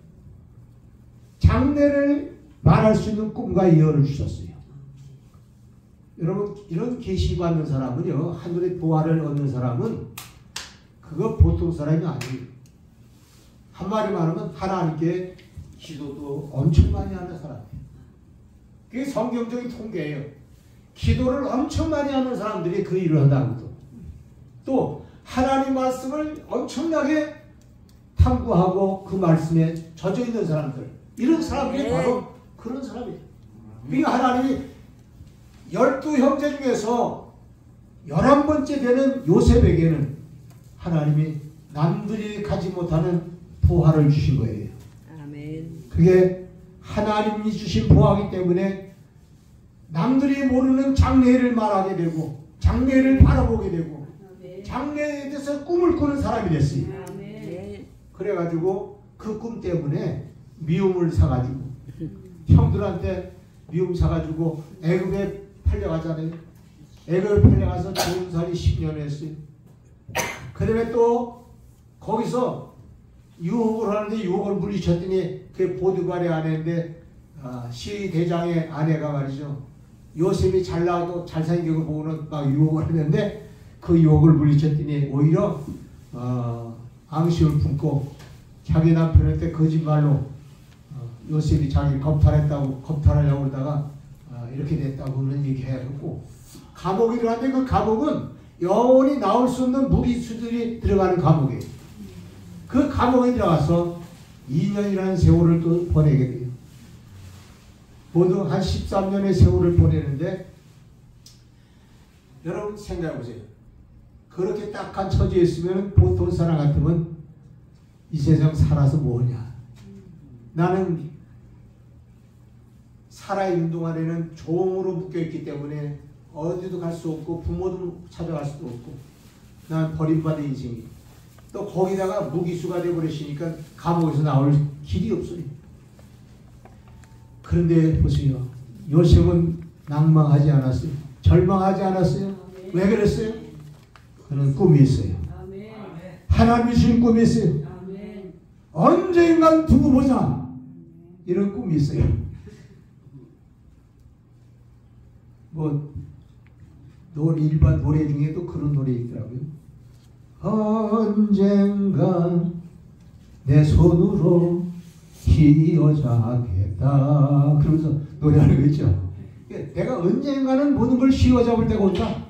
장래를 말할 수 있는 꿈과 예언을 주셨어요. 여러분 이런 계시 받는 사람은요, 하늘의 보화를 얻는 사람은 그거 보통 사람이 아니에요. 한마디로 말하면 하나님께 기도도 엄청 많이 하는 사람이에요. 그게 성경적인 통계예요. 기도를 엄청 많이 하는 사람들이 그 일을 한다고도. 또 하나님 말씀을 엄청나게 탐구하고 그 말씀에 젖어 있는 사람들, 이런 사람들이 바로 그런 사람이에요. 그러니까 하나님이 12형제 중에서 11번째 되는 요셉에게는 하나님이 남들이 가지 못하는 보화를 주신 거예요. 아멘. 그게 하나님이 주신 보화이기 때문에 남들이 모르는 장래를 말하게 되고 장래를 바라보게 되고 장래에 대해서 꿈을 꾸는 사람이 됐어요. 아멘. 그래가지고 그 꿈 때문에 미움을 사가지고 형들한테 미움 사가지고 애굽에 팔려가잖아요. 애굽에 팔려가서 좋은 살이 10년 했어요. 그 다음에 또 거기서 유혹을 하는데 유혹을 물리쳤더니 그 보디발의 아내인데 시대장의 아내가 말이죠. 요셉이 잘 나와도 잘생긴 걸 보고는 막 유혹을 했는데 그 유혹을 물리쳤더니 오히려 앙심을 품고 자기 남편한테 거짓말로 요셉이 자기 겁탈하려고 그러다가 이렇게 됐다고 그런 얘기해갖고 감옥에 들어갔는데 그 감옥은 영원히 나올 수 없는 무기수들이 들어가는 감옥이에요. 그 감옥에 들어가서 2년이라는 세월을 또 보내게 돼요. 모두 한 13년의 세월을 보내는데 여러분 생각해 보세요. 그렇게 딱한 처지에 있으면 보통 사람 같으면 이 세상 살아서 뭐냐. 나는 살아있는 동안에는 종으로 묶여있기 때문에 어디도 갈 수 없고 부모도 찾아갈 수도 없고 난 버림받은 인생이 또 거기다가 무기수가 되어버리시니까 감옥에서 나올 길이 없어요. 그런데 보세요. 요셉은 낭망하지 않았어요. 절망하지 않았어요. 왜 그랬어요? 그는 꿈이 있어요. 하나님이 주신 꿈이 있어요. 언젠간 두고 보자. 이런 꿈이 있어요. 뭐 일반 노래 중에도 그런 노래 있더라고요. 언젠가 내 손으로 휘어잡겠다. 그러면서 노래하는 거 있죠. 내가 언젠가는 모든 걸 휘어잡을 때가 온다.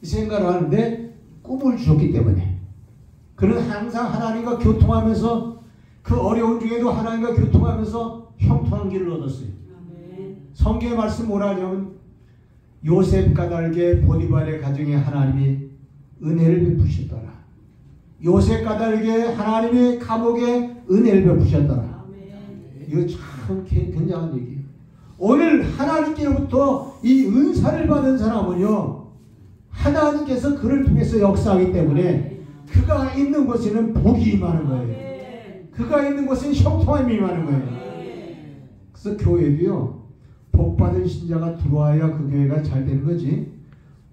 이 생각을 하는데 꿈을 주셨기 때문에 그는 항상 하나님과 교통하면서 그 어려운 중에도 하나님과 교통하면서 형통한 길을 얻었어요. 성경의 말씀 뭐라 하냐면 요셉 까닭에 보디발의 가정에 하나님이 은혜를 베푸셨더라. 요셉 까닭에 하나님이 감옥에 은혜를 베푸셨더라. 이거 참 굉장한 얘기예요. 오늘 하나님께로부터 이 은사를 받은 사람은요, 하나님께서 그를 통해서 역사하기 때문에 그가 있는 곳에는 복이 임하는 거예요. 그가 있는 곳에는 형통함이 임하는 거예요. 그래서 교회도요, 복받은 신자가 들어와야 그 교회가 잘 되는 거지.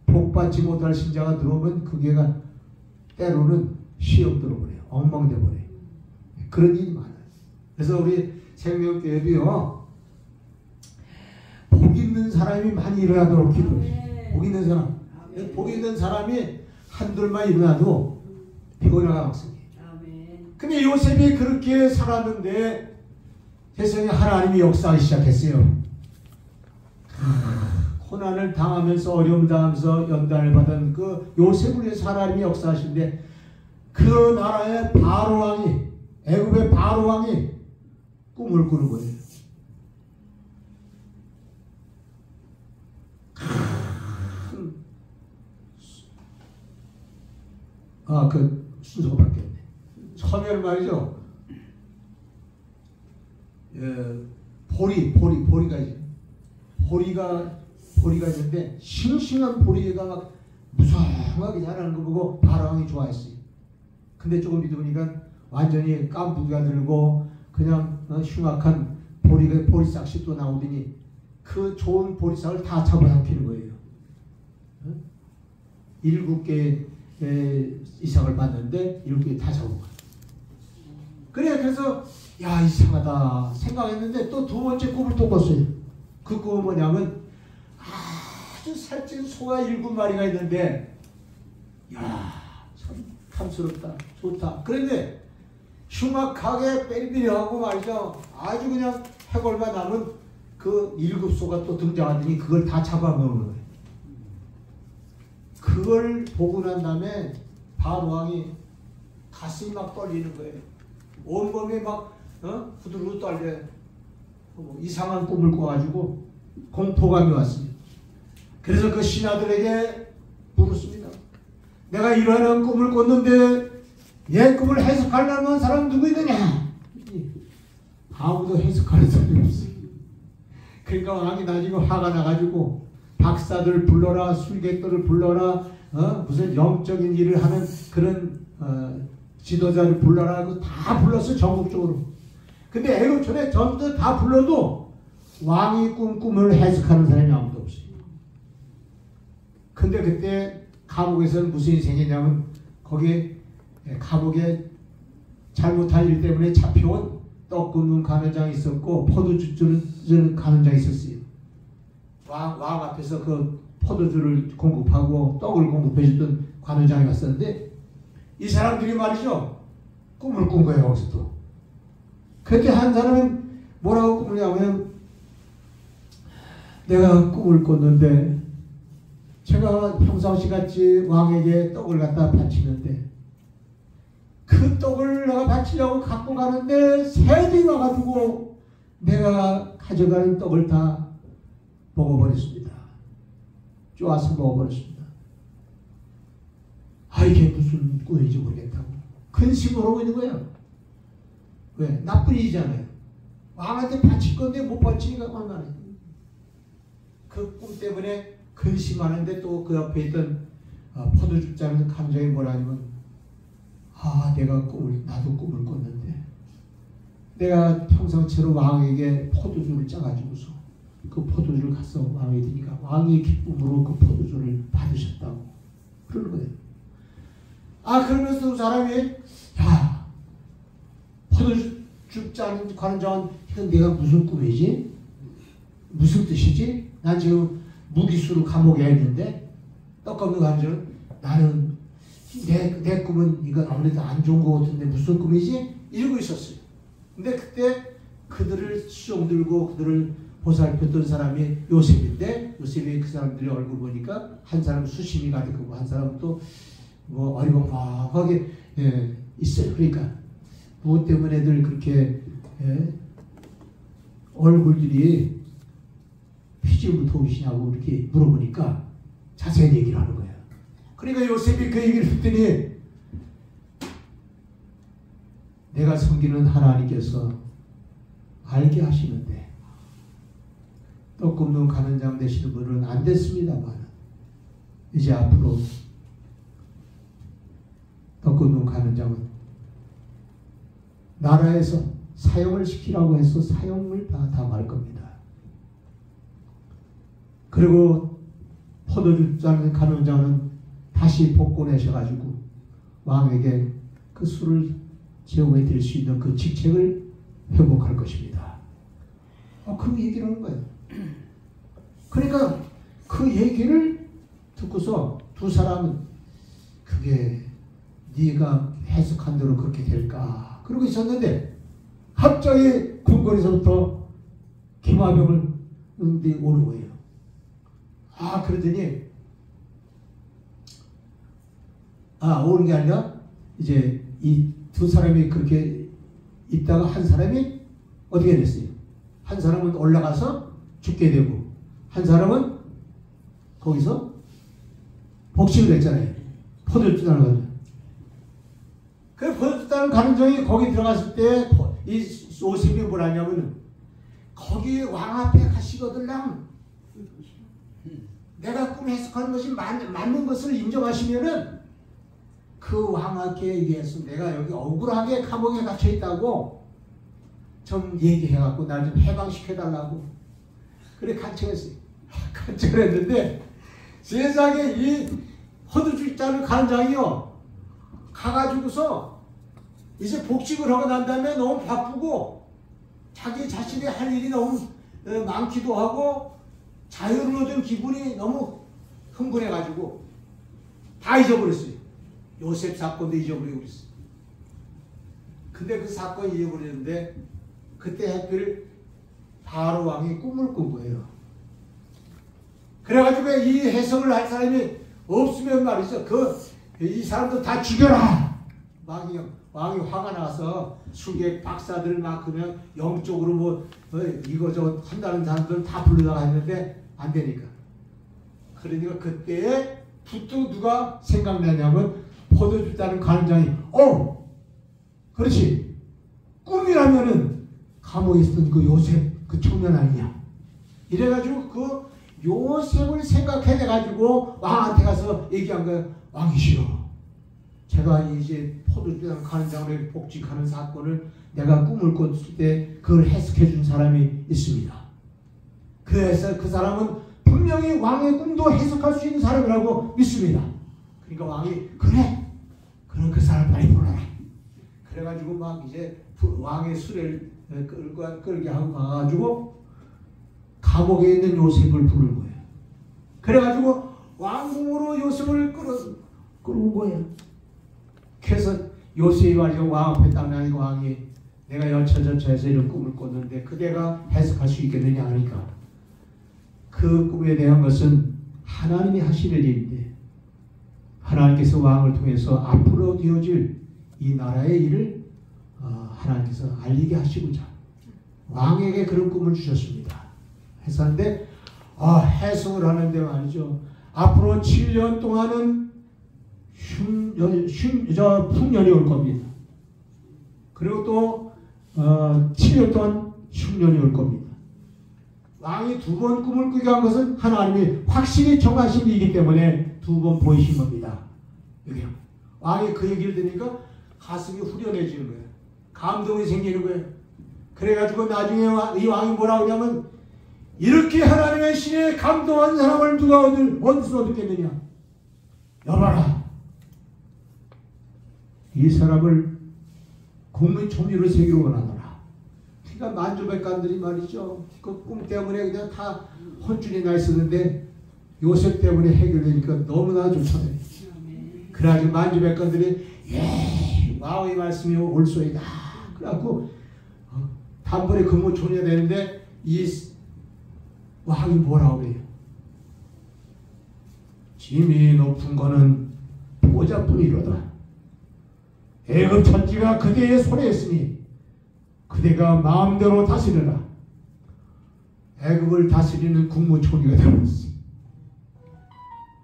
복받지 못할 신자가 들어오면 그 교회가 때로는 시험 들어버려요. 엉망돼 버려요. 그런 일이 많아요. 그래서 우리 생명교회도요, 복 있는 사람이 많이 일어나도록 기도해요. 복 있는 사람. 복 있는 사람이 한둘만 일어나도 피곤하가 막습니다. 근데 요셉이 그렇게 살았는데 세상에 하나님이 역사하기 시작했어요. 고난을 당하면서 어려움 당하면서 연단을 받은 그 요셉을 위해서 하나님이 역사하시는데 그 나라의 바로왕이, 애굽의 바로왕이 꿈을 꾸는 거예요. 그 순서가 바뀌었네. 처음에는 말이죠. 보리가 있는데 싱싱한 보리가 막 무성하게 자라는 거 보고 바로왕이 좋아했어요. 근데 조금 믿으니까 완전히 깐부기가 들고 그냥 흉악한 보리싹이 또 나오더니 그 좋은 보리싹을 다 잡아삼키는 거예요. 7개의 이삭을 봤는데 7개 다 잡은 거예요. 그래서 야, 이상하다 생각했는데 또 두 번째 꿈을 또 꿨어요. 그 꿈은 뭐냐면 아주 살찐 소가 7마리가 있는데 야, 참 탐스럽다, 좋다. 그런데 흉악하게 빼리빼리하고 말이죠. 아주 그냥 해골만 남은 그 7소가 또 등장하더니 그걸 다 잡아먹는 거예요. 그걸 보고 난 다음에 바로왕이 가슴이 막 떨리는 거예요. 온몸이 막 후들후들 떨려요. 이상한 꿈을 꿔가지고 공포감이 왔습니다. 그래서 그 신하들에게 물었습니다. 내가 이러한 꿈을 꿨는데 얘 꿈을 해석하려는 사람 누구 있느냐? 아무도 해석하는 사람이 없어요. 그러니까 왕이 나중에 화가 나가지고 박사들 불러라, 술객들을 불러라, 무슨 영적인 일을 하는 그런 지도자를 불러라 하고 다 불렀어, 전국적으로. 근데 애굽촌에 전부 다 불러도 왕이 꿈을 해석하는 사람이 아무도 없어요. 근데 그때 감옥에서는 무슨 일이 생기냐면 거기에 감옥에 잘못한 일 때문에 잡혀온 떡 굽는 간원장이 있었고 포도주 주는 간원장이 있었어요. 왕 앞에서 그 포도주를 공급하고 떡을 공급해주던 관원장이 왔었는데 이 사람들이 말이죠, 꿈을 꾼 거예요. 거기서 또 그때 한 사람은 뭐라고 꾸느냐면, 내가 꿈을 꿨는데 제가 평상시 같이 왕에게 떡을 갖다 바치는데 그 떡을 내가 바치려고 갖고 가는데 새들이 와가지고 내가 가져가는 떡을 다 먹어버렸습니다. 쪼아서 먹어버렸습니다. 아, 이게 무슨 꿈인지 모르겠다고 근심을 하고 있는 거예요. 왜? 나쁜 일이잖아요. 왕한테 바칠 건데 못 바치니까 망가네. 그 꿈 때문에 근심하는데 또 그 옆에 있던 포도주 짜는 감정이 뭐라냐면, 아, 나도 꿈을 꿨는데 내가 평상시로 왕에게 포도주를 짜가지고서 그 포도주를 가서 왕에게 드니까 왕이 기쁨으로 그 포도주를 받으셨다고 그러는 거예요. 아, 그러면서 그 사람이, 야, 포도주 짜는 관장은 이건 내가 무슨 꿈이지? 무슨 뜻이지? 난 지금 무기수로 감옥에 있는데 떡없는 관장은 나는 내 꿈은 이건 아무래도 안 좋은 것 같은데 무슨 꿈이지? 이러고 있었어요. 근데 그때 그들을 수종 들고 그들을 보살폈던 사람이 요셉인데, 요셉이 그 사람들의 얼굴 보니까 한 사람은 수심이 가득하고 한 사람은 또 뭐 어리광하게 있어요. 그러니까 무엇 때문에 애들 그렇게 얼굴들이 피지부터 오시냐고 이렇게 물어보니까 자세히 얘기를 하는 거예요. 그러니까 요셉이 그 얘기를 했더니, 내가 섬기는 하나님께서 알게 하시는데 떡 굽는 가는장 되시는 분은 안 됐습니다만 이제 앞으로 떡 굽는 가는장은 나라에서 사용을 시키라고 해서 사용을 다 당할 겁니다. 그리고 포도주 짜는 가는장은 다시 복권하셔가지고 왕에게 그 술을 제공해 드릴 수 있는 그 직책을 회복할 것입니다. 그 얘기를 하는 거예요. 그러니까 그 얘기를 듣고서 두 사람은 그게 네가 해석한 대로 그렇게 될까 그러고 있었는데, 갑자기 궁궐에서부터 기마병을 오는 거예요. 그러더니 오는 게 아니라 이제 이 두 사람이 그렇게 있다가 한 사람이 어떻게 됐어요? 한 사람은 올라가서 죽게 되고 한 사람은 거기서 복식을 했잖아요. 포도주 따는 거죠. 그 포도주 따는 가는정이 거기 들어갔을 때 이 요셉이 뭐라냐면, 거기 왕 앞에 가시거들랑 내가 꿈 해석하는 것이 맞는 것을 인정하시면은 그 왕한테 얘기해서 내가 여기 억울하게 감옥에 갇혀 있다고 좀 얘기해갖고 날 좀 해방시켜달라고 그래 간청했어요. 간청을 했는데 세상에 이 포도주 짜는 간장이요 가가지고서 이제 복직을 하고 난 다음에 너무 바쁘고 자기 자신이 할 일이 너무 많기도 하고 자유를 얻은 기분이 너무 흥분해가지고 다 잊어버렸어요. 요셉 사건도 잊어버리고 그랬어요. 근데 그 사건 잊어버렸는데 그때 하필 바로 왕이 꿈을 꾼 거예요. 그래가지고 이 해석을 할 사람이 없으면 말이죠. 이 사람도 다 죽여라! 왕이 화가 나서 수객 박사들 막 그냥 영적으로 뭐 이거저 한다는 사람들은 다 불러다가 했는데 안 되니까. 그러니까 그때에 부쩍 누가 생각나냐면 포도주 따는 가는장이 그렇지 꿈이라면은 감옥에 있었던 그 요셉 그 청년 아니냐 이래가지고 그 요셉을 생각해내가지고 왕한테 가서 얘기한 거예요. 왕이시여, 제가 이제 포도주 따는 가는장을 복직하는 사건을 내가 꿈을 꿨을 때 그걸 해석해 준 사람이 있습니다. 그래서 그 사람은 분명히 왕의 꿈도 해석할 수 있는 사람이라고 믿습니다. 그러니까 왕이 그럼 그 사람 빨리 불러라. 그래가지고 막 이제 왕의 수레를 끌게 하고 가가지고 감옥에 있는 요셉을 부른 거예요. 그래가지고 왕궁으로 요셉을 끌어온 거예요. 그래서 요셉이 말이죠. 왕 앞에 딱 나니까 왕이 내가 여차저차해서 이런 꿈을 꿨는데 그대가 해석할 수 있겠느냐 하니까 그 꿈에 대한 것은 하나님이 하시는 일인데 하나님께서 왕을 통해서 앞으로 되어질 이 나라의 일을 하나님께서 알리게 하시고자 왕에게 그런 꿈을 주셨습니다. 했었는데 해석을 하는데 말이죠. 앞으로 7년 동안은 풍년이 올 겁니다. 그리고 또 7년 동안 흉년이 올 겁니다. 왕이 2번 꿈을 꾸게 한 것은 하나님이 확실히 정하신 일이기 때문에 2번 보이신 겁니다. 여기요. 왕이 그 얘기를 들으니까 가슴이 후련해지는 거예요. 감동이 생기는 거예요. 그래가지고 나중에 이 왕이 뭐라고 하냐면 이렇게 하나님의 신에 감동한 사람을 누가 어디서 얻겠느냐. 여봐라. 이 사람을 국무총리로 세기로 원하더라. 그러니까 만주백관들이 말이죠. 그 꿈 때문에 그냥 다 혼쭐이 나 있었는데 요셉 때문에 해결되니까 너무나 좋잖아요. 그래가지고 만주백관들이 왕의 말씀이 옳소이다. 그래갖고 단번에 국무총리가 되는데 이 왕이 뭐라고 그래요? 짐이 높은 거는 보좌뿐이로다. 애굽 천지가 그대의 손에 있으니 그대가 마음대로 다스리라. 애굽을 다스리는 국무총리가 되었어.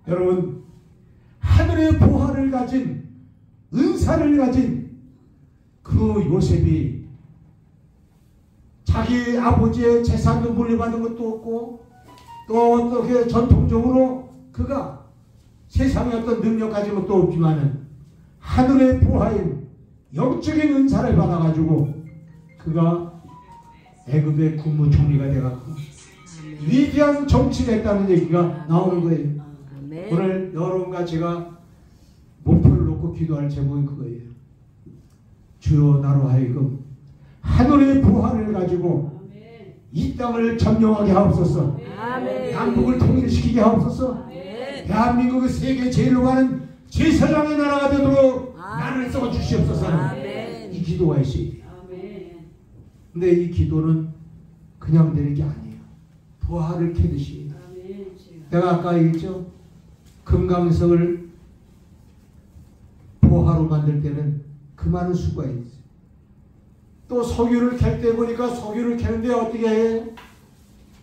여러분, 하늘의 보화를 가진 은사를 가진 그 요셉이 자기 아버지의 재산도 물려받은 것도 없고 또 어떻게 전통적으로 그가 세상에 어떤 능력 가진 것도 없지만은 하늘의 보화인 영적인 은사를 받아가지고 그가 애굽의 국무총리가 돼가지고 위대한 정치를 했다는 얘기가 나오는 거예요. 오늘 여러분과 제가 목표를 놓고 기도할 제목이 그거예요. 주여 나로 하여금 하늘의 보화를 가지고 이 땅을 점령하게 하옵소서. 남북을 통일시키게 하옵소서. 대한민국의 세계 제일로 가는 제사장의 나라가 되도록 나를 써주시옵소서. 이 기도가 있어야 돼요. 근데 이 기도는 그냥 되는 게 아니에요. 부활을 캐듯이. 내가 아까 얘기했죠. 금강석을 보화로 만들 때는 그 많은 수고가 있어요. 또 석유를 캘 때 보니까 석유를 캐는데 어떻게 해요?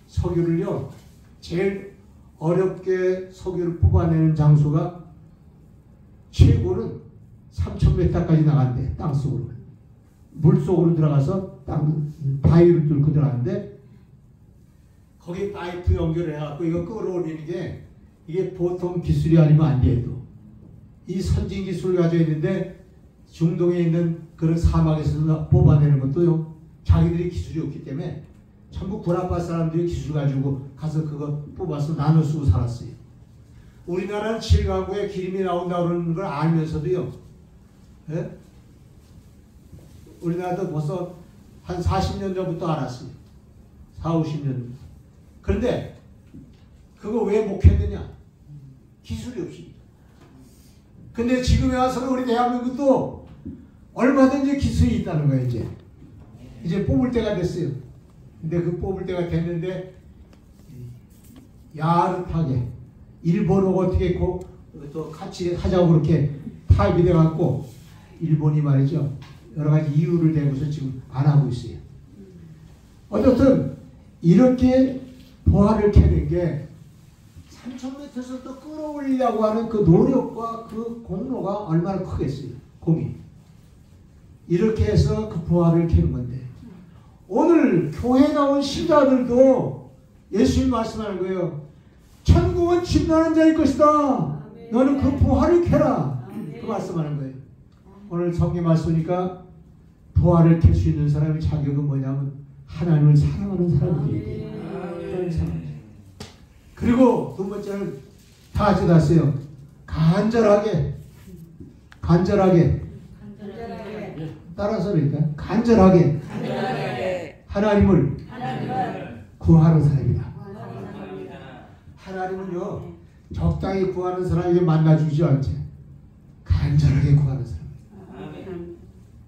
석유를요. 제일 어렵게 석유를 뽑아내는 장소가 최고는 3,000m까지 나간대. 땅속으로. 물속으로 들어가서 바위를 뚫고 들어가는데 거기 파이프 연결해갖고 이거 끌어올리는 게 이게 보통 기술이 아니면 안 돼요. 이 선진 기술을 가지고 있는데 중동에 있는 그런 사막에서 뽑아내는 것도요. 자기들이 기술이 없기 때문에 전부 구라파 사람들이 기술 가지고 가서 그거 뽑아서 나눠 쓰고 살았어요. 우리나라는 7가구에 기름이 나온다고 그러는 걸 알면서도요. 예? 우리나라도 벌써 한 40년 전부터 알았어요. 40, 50년. 그런데 그거 왜 못했느냐? 기술이 없습니다. 근데 지금에 와서는 우리 대한민국도 얼마든지 기술이 있다는 거예요. 이제 뽑을 때가 됐어요. 근데 그 뽑을 때가 됐는데 야릇하게 일본하고 어떻게 또 같이 하자고 그렇게 타협이 돼갖고 일본이 말이죠. 여러 가지 이유를 대고서 지금 안 하고 있어요. 어쨌든 이렇게 보화를 캐는 게 3,000m에서 또 끌어올리려고 하는 그 노력과 그 공로가 얼마나 크겠어요. 공이. 이렇게 해서 그 보화를 캐는 건데 오늘 교회에 나온 신자들도 예수님 말씀하는 거예요. 천국은 침노하는 자일 것이다. 너는 그 보화를 캐라. 그 말씀하는 거예요. 오늘 성경 말씀이니까 보화를 캘 수 있는 사람의 자격은 뭐냐면 하나님을 사랑하는 사람들이에요. 그리고 두 번째는 다 같이 다스요. 간절하게 따라서 그러니까 간절하게 하나님을 구하는 사람이다. 하나님은요 적당히 구하는 사람에게 만나주지 않지 간절하게 구하는 사람.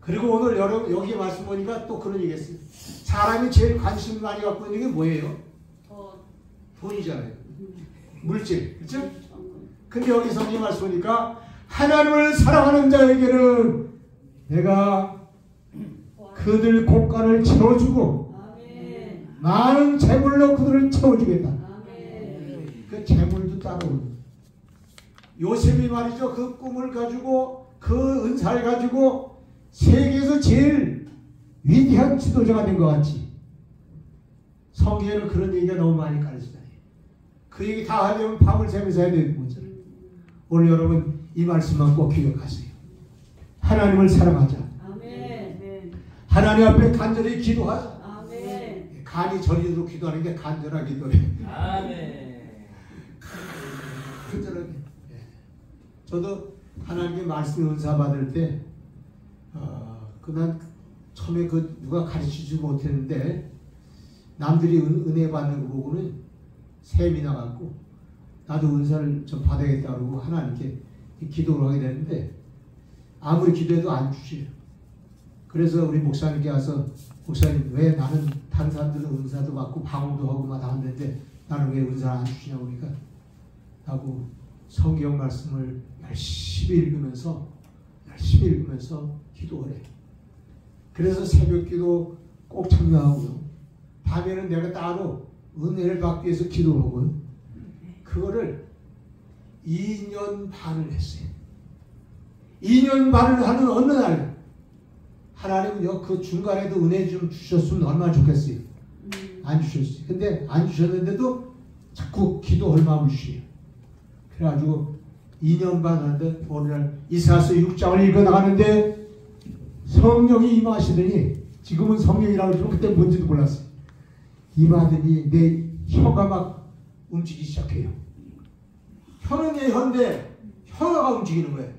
그리고 오늘 여러분 여기 말씀 보니까 또 그런 얘기 했어요. 사람이 제일 관심 많이 갖고 있는 게 뭐예요? 돈이잖아요. 물질. 그렇죠? 근데 여기 성경 말씀 보니까 하나님을 사랑하는 자에게는 내가 그들 곳간을 채워주고 많은 재물로 그들을 채워주겠다. 재물도 따라오는. 요셉이 말이죠. 그 꿈을 가지고 그 은사를 가지고 세계에서 제일 위대한 지도자가 된 것 같이 성경에는 그런 얘기가 너무 많이 가르치잖아요. 그 얘기 다 하려면 밤을 새면서 해야 되는 거죠. 오늘 여러분 이 말씀만 꼭 기억하세요. 하나님을 사랑하자. 아멘. 하나님 앞에 간절히 기도하자. 아멘. 간이 저리도 기도하는 게 간절한 기도래. 아멘. 간절하게. 저도 하나님의 말씀 은사 받을 때 그난 처음에 그 누가 가르치지 못했는데 남들이 은혜 받는 거 보고는 샘이 나갖고 나도 은사를 좀 받아야겠다 그러고 하나님께 기도를 하게 되는데 아무리 기도해도 안 주시요. 그래서 우리 목사님께 와서 목사님 왜 나는 다른 사람들은 은사도 받고 방언도 하고 막 하는데 나는 왜 은사를 안 주시냐고 그러니까 하고 성경 말씀을 열심히 읽으면서 기도를 해. 그래서 새벽 기도 꼭 참여하고요. 밤에는 내가 따로 은혜를 받기 위해서 기도를 하고요. 그거를 2년 반을 했어요. 2년 반을 하는 어느 날 하나님은요 그 중간에도 은혜 좀 주셨으면 얼마나 좋겠어요. 안 주셨어요. 근데 안 주셨는데도 자꾸 기도할 마음을 주셔요. 그래가지고 2년 반 하는데 어느 날 이사야서 6장을 읽어나가는데 성령이 임하시더니 지금은 성령이라고 하지만 그때 뭔지도 몰랐어요. 임하더니 내 혀가 막 움직이기 시작해요. 혀는 내 혀인데 혀가 움직이는 거예요.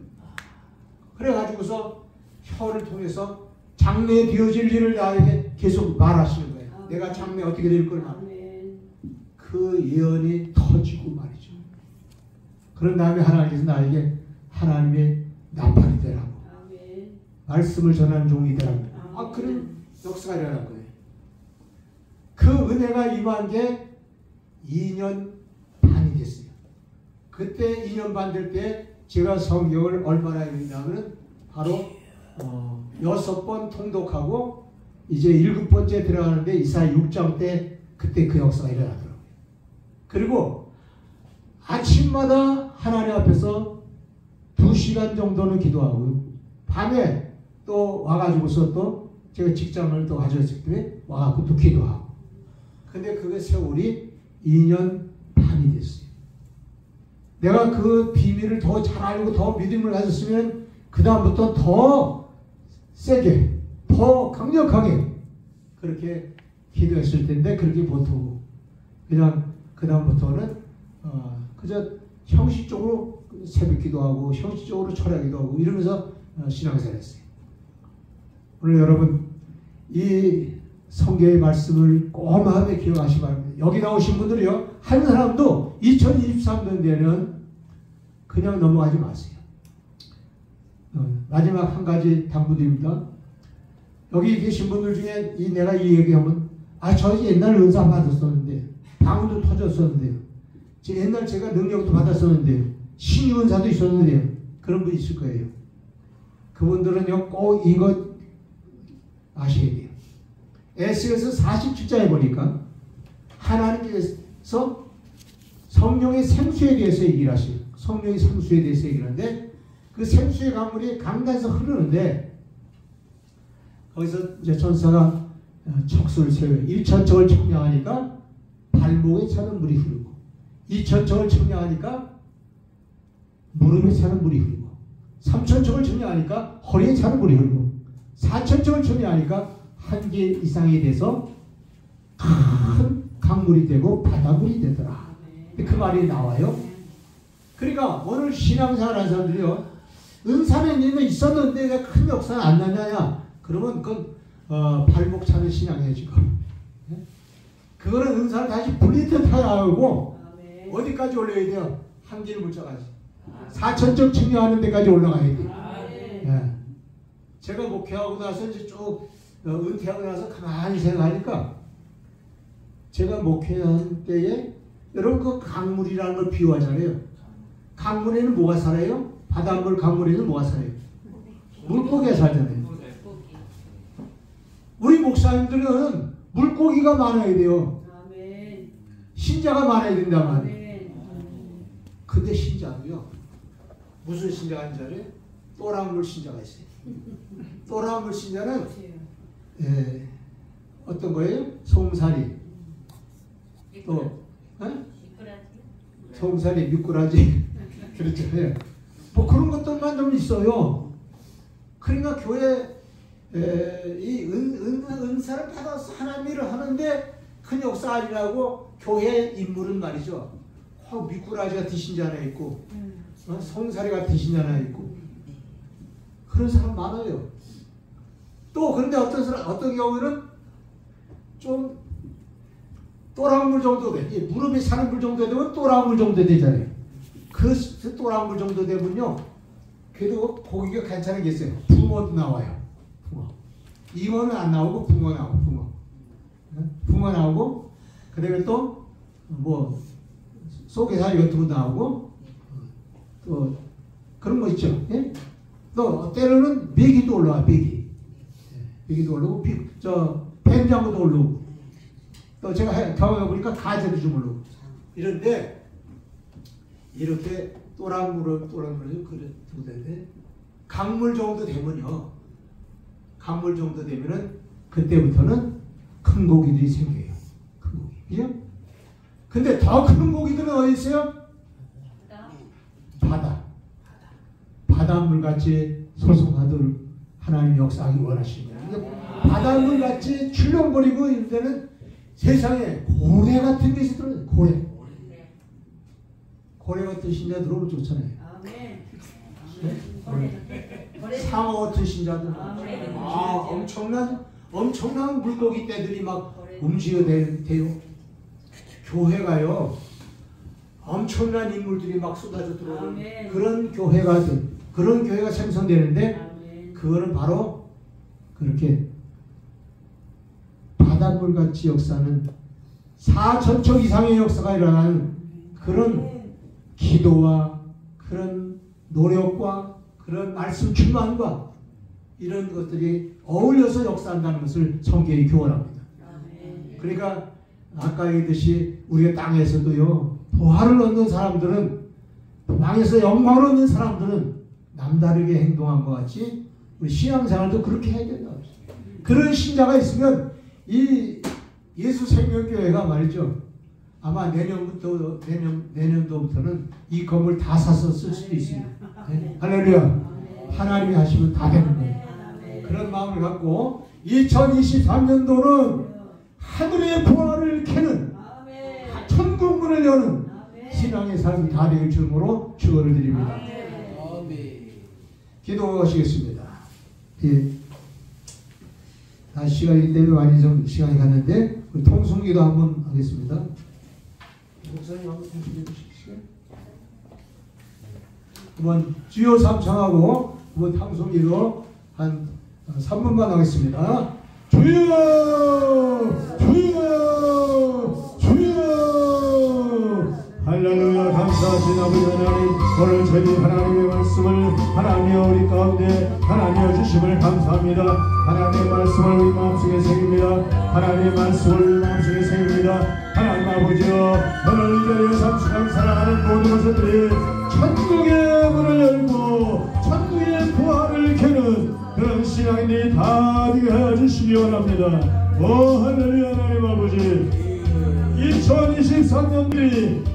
그래가지고서 혀를 통해서 장래에 되어질 일을 나에게 계속 말하시는 거예요. 아멘. 내가 장래 어떻게 될 걸 말. 아멘. 그 예언이 터지고 말이죠. 그런 다음에 하나님께서 나에게 하나님의 나팔이 되라고 아멘. 말씀을 전하는 종이 되라고 그런 역사가 일어난 거예요. 그 은혜가 임한 게 2년 반이 됐어요. 그때 2년 반 될 때 제가 성경을 얼마나 읽냐면 바로 6번 통독하고 이제 7번째 들어가는데 이사야 6장 때 그때 그 역사가 일어나더라고요. 그리고 아침마다 하나님 앞에서 2시간 정도는 기도하고 밤에 또 와가지고서 또 제가 직장을 또 가졌을 때 와갖고 또 기도하고 근데 그게 세월이 2년 반이 됐어요. 내가 그 비밀을 더 잘 알고 더 믿음을 가졌으면 그 다음부터 더 세게 더 강력하게 그렇게 기도했을 텐데 그렇게 못하고 그냥 그 다음부터는 그저 형식적으로 새벽 기도하고 형식적으로 철야 기도하고 이러면서 신앙생활 했어요. 오늘 여러분 이 성경의 말씀을 꼭 마음에 기억하시기 바랍니다. 여기 나오신 분들이요 한 사람도 2023년 되면 그냥 넘어가지 마세요. 마지막 한 가지 당부드립니다. 여기 계신 분들 중에 내가 이 얘기하면 저 옛날 은사 받았었는데 방언도 터졌었는데요. 옛날 제가 능력도 받았었는데요. 신유 은사도 있었는데요. 그런 분 있을 거예요. 그분들은요 꼭 이것 아셔야 돼요. 에스겔서 47장에 보니까 하나님께서 성령의 생수에 대해서 얘기를 하시요. 성령의 생수에 대해서 얘기를 하는데 그 생수의 강물이 강단에서 흐르는데 거기서 이제 천사가 척수를 세워요. 1천척을 청량하니까 발목에 차는 물이 흐르고 2천척을 청량하니까 무릎에 차는 물이 흐르고 3천척을 청량하니까 허리에 차는 물이 흐르고 4천척을 청량하니까 한 개 이상이 돼서 큰 강물이 되고 바닷물이 되더라. 그 말이 나와요. 그러니까 오늘 신앙생활하는 사람들이요 은사는 있었는데 왜 큰 역사는 안 나냐냐 그러면 그건 발목 차는 신앙이에요 지금. 그거는 은사를 다시 분리하고 어디까지 올려야 돼요? 한길 물자까지 4천점 증명하는 데까지 올라가야 돼요. 예. 제가 목회하고 나서 이제 쭉 은퇴하고 나서 가만히 생각하니까 제가 목회한 때에 여러분 그 강물이라는 걸 비유하잖아요. 강물에는 뭐가 살아요? 바닷물 강물에는 뭐가 살아요? 물고기가 살잖아요. 우리 목사님들은 물고기가 많아야 돼요. 신자가 많아야 된단 말이에요. 근데 신자도요. 무슨 신자가 있는지 알아요? 또랑물 신자가 있어요. 또랑물 신자는 어떤 거예요? 솜사리, 또 솜사리, 미꾸라지 그렇죠. 예. 뭐 그런 것들만 좀 있어요. 그러니까 교회 이 은사를 받아서 하나님 일을 하는데 큰 역사하리라고 교회 인물은 말이죠. 미꾸라지 같은 신자 하나 있고 솜사리 같은 신자 하나 있고 그런 사람 많아요. 또 그런데 어떤 경우에는 좀 또랑물 정도 돼. 무릎이 사는 물 정도 되면 또랑물 정도 되잖아요. 그 또랑물 정도 되면요. 그래도 고기가 괜찮은 게 있어요. 붕어도 나와요. 붕어. 잉어는 안 나오고 붕어 나오고 붕어. 붕어 나오고 그다음에 또 뭐 소개사리 같은 거 나오고 또 그런 거 있죠. 예? 또 때로는 메기도 올라와. 메기도 올라오고 뱀장어도 올라오고 또 제가 경험해보니까 가재도 좀 올라오고 이런데 이렇게 또랑물을 그랬는데 강물 정도 되면요. 강물 정도 되면은 그때부터는 큰 고기들이 생겨요. 큰 고기. 그죠? 근데 더 큰 고기들은 어디 있어요? 바닷물같이 소송하도록 하나님 역사하기 원하십니다. 바닷물같이 출렁거리고 이런 데는 세상에 고래 같은 게 있어요. 고래 같은 신자 들어오면 좋잖아요. 네? 상어 같은 신자들. 엄청난 물고기 떼들이 막 움직여대요. 교회가요. 엄청난 인물들이 막 쏟아져 들어오는 그런 교회가 생성되는데 그거는 바로 그렇게 바닷물같이 역사는 4,000척 이상의 역사가 일어나는 그런 기도와 그런 노력과 그런 말씀 충만과 이런 것들이 어울려서 역사한다는 것을 성경이 교훈합니다. 그러니까 아까 얘기했듯이 우리가 땅에서도요. 부활을 얻는 사람들은 땅에서 영광을 얻는 사람들은 남다르게 행동한 것 같이 우리 신앙생활도 그렇게 해야 된다. 그런 신자가 있으면 이 예수 생명교회가 말이죠. 아마 내년도부터는 이 건물 다 사서 쓸 수도 있습니다. 네? 할렐루야. 하나님이 하시면 다 되는 거예요. 그런 마음을 갖고 2023년도는 하늘의 부활을 캐는 천국문을 여는 신앙의 삶이 다 될 줄로 축원을 드립니다. 기도하시겠습니다. 예. 다시 시간이기 때문에 많이 좀 시간이 갔는데 통성기도 한번 하겠습니다. 목사님 한번 통성기도 해주시겠어요? 한번 주여 삼창하고 한번 통성기도 한 3분만 하겠습니다. 주여! 주여! 주여! 할렐루야. 감사하신 아버지 하나님, 오늘 저희 하나님의 말씀을 하나님의 우리 가운데 하나님의 주심을 감사합니다. 하나님의 말씀을 우리 마음속에 새깁니다. 하나님의 말씀을 우리 마음속에 새깁니다. 하나님 아버지여, 오늘 이 자리에 삼수강 사랑하는 모든 것들이 천국의 문을 열고 천국의 부활을 캐는 그런 신앙인이 다 되게 해주시기 원합니다. 오 할렐루야. 하나님 아버지, 2023년들이